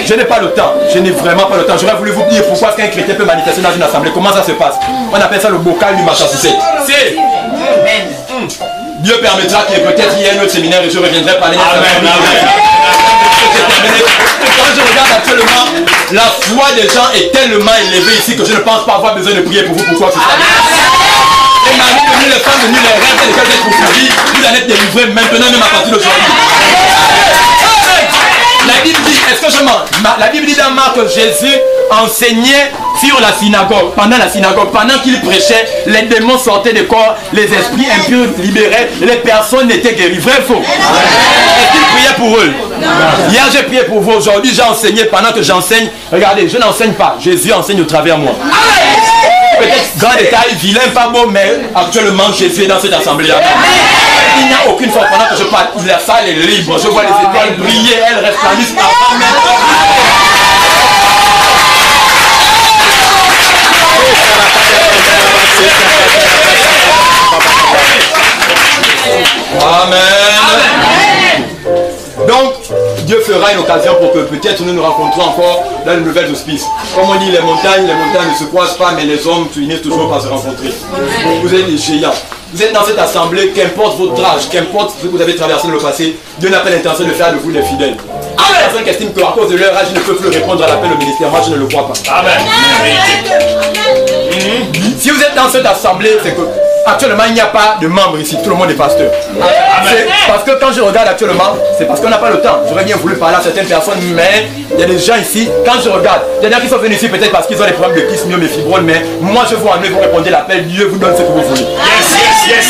Je n'ai pas le temps, je n'ai vraiment pas le temps. J'aurais voulu vous dire pourquoi est-ce qu'un chrétien peut manifester dans une assemblée. Comment ça se passe? On appelle ça le bocal du Massachusetts. C'est Dieu permettra qu'il y ait peut-être un autre séminaire et je reviendrai parler de ça. Quand je regarde actuellement, la foi des gens est tellement élevée ici que je ne pense pas avoir besoin de prier pour vous. Pourquoi c'est ça? Et ma vie venue, les femmes venues, les rêves lesquels vous êtes poursuivis, vous allez être délivrés maintenant, même à partir d'aujourd'hui. La Bible dit, est-ce que je mens? La Bible dit dans Marc que Jésus enseignait sur la synagogue, pendant qu'il prêchait, les démons sortaient des corps, les esprits impurs libéraient, les personnes étaient guéries. Vrai ou faux? Est-ce qu'il priait pour eux? Hier j'ai prié pour vous, aujourd'hui j'ai enseigné. Pendant que j'enseigne, regardez, je n'enseigne pas, Jésus enseigne au travers de moi. Peut-être grand détail, vilain, pas beau, mais actuellement Jésus est dans cette assemblée. Il n'y a aucune fois pendant que je parle, la salle est libre, je vois les étoiles briller, elles resplendissent avant même. Amen. Donc, Dieu fera une occasion pour que peut-être nous nous rencontrons encore dans les nouvelles auspices. Comme on dit, les montagnes ne se croisent pas, mais les hommes finissent toujours par se rencontrer. Vous êtes des géants. Vous êtes dans cette assemblée, qu'importe votre âge, qu'importe ce que vous avez traversé dans le passé, Dieu n'a pas l'intention de faire de vous des fidèles. Les personnes qui estiment qu'à cause de leur âge, ils ne peuvent plus répondre à l'appel au ministère. Moi, je ne le crois pas. Amen. Si vous êtes dans cette assemblée, c'est que actuellement, il n'y a pas de membres ici. Tout le monde est pasteur. Parce que quand je regarde actuellement, c'est parce qu'on n'a pas le temps. J'aurais bien voulu parler à certaines personnes, mais il y a des gens ici, quand je regarde, il y en a qui sont venus ici peut-être parce qu'ils ont des problèmes de kyste, myome et fibromes, mais moi, je vois en eux, vous répondez à l'appel, Dieu vous donne ce que vous voulez. Yes.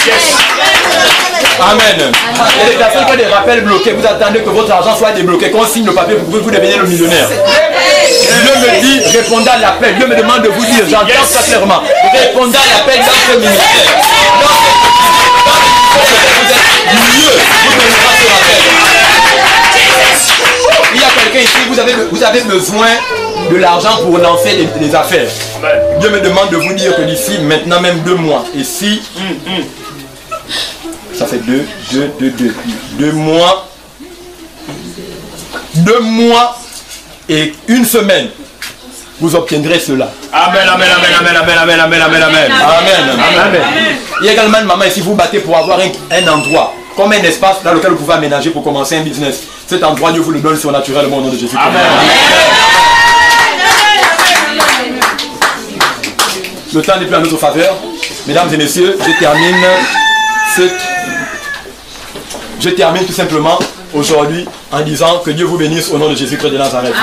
Amen. Il y a des personnes qui ont des rappels bloqués. Vous attendez que votre argent soit débloqué. Quand on signe le papier, vous devenez le millionnaire. Dieu me dit, répondez à l'appel. Dieu me demande de vous dire, j'entends ça clairement. Répondez à l'appel dans ce ministère. Il y a quelqu'un ici, vous avez besoin de l'argent pour lancer des affaires. Dieu me demande de vous dire que d'ici maintenant même 2 mois. Et si ça fait 2 mois. 2 mois et 1 semaine. vous obtiendrez cela. Amen, amen, amen, amen, amen, amen, amen, amen, amen. Amen. Amen. Il y a également une maman ici, vous battez pour avoir un endroit, comme un espace dans lequel vous pouvez aménager pour commencer un business. Cet endroit, Dieu vous le donne surnaturellement au nom de Jésus. Amen. Le temps n'est plus à notre faveur. Mesdames et messieurs, je termine tout simplement aujourd'hui en disant que Dieu vous bénisse au nom de Jésus-Christ de Nazareth.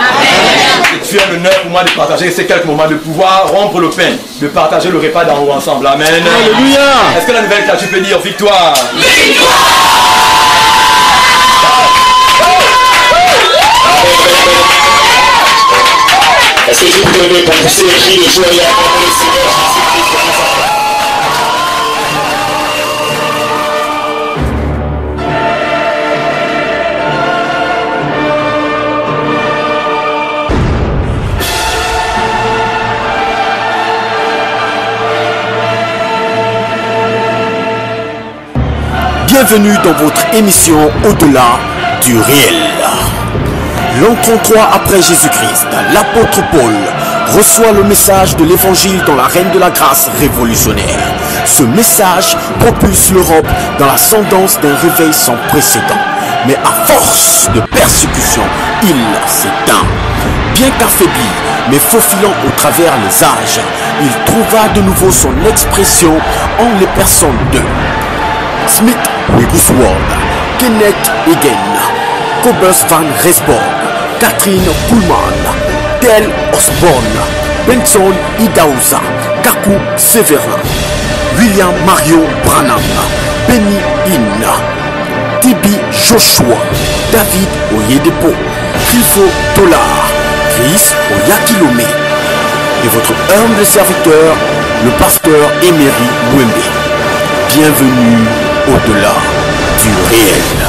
C'est un honneur pour moi de partager ces quelques moments, de pouvoir rompre le pain, de partager le repas d'en haut ensemble. Amen. Alléluia. Est-ce que la nouvelle créature peut dire victoire? Est-ce que vous pouvez lever pour pousser les cris de joie et acclamer le Seigneur Jésus-Christ? Bienvenue dans votre émission Au-delà du réel. L'an 33 après Jésus-Christ, l'apôtre Paul reçoit le message de l'évangile dans l'arène de la grâce révolutionnaire. Ce message propulse l'Europe dans l'ascendance d'un réveil sans précédent. Mais à force de persécution, il s'éteint. Bien qu'affaibli, mais faufilant au travers les âges, il trouva de nouveau son expression en les personnes de Smith Wigglesworth, Kenneth Hagin, Cobus Van Resborn, Catherine Kuhlman, Tel Osborne, Benson Idahosa, Kaku Severin, William Mario Branham, Benny Hinn, Tibi Joshua, David Oyedepo, Cliffo Tolar, Chris Oyakilome et votre humble serviteur, le pasteur Emery Mwembe. Bienvenue au-delà du réel.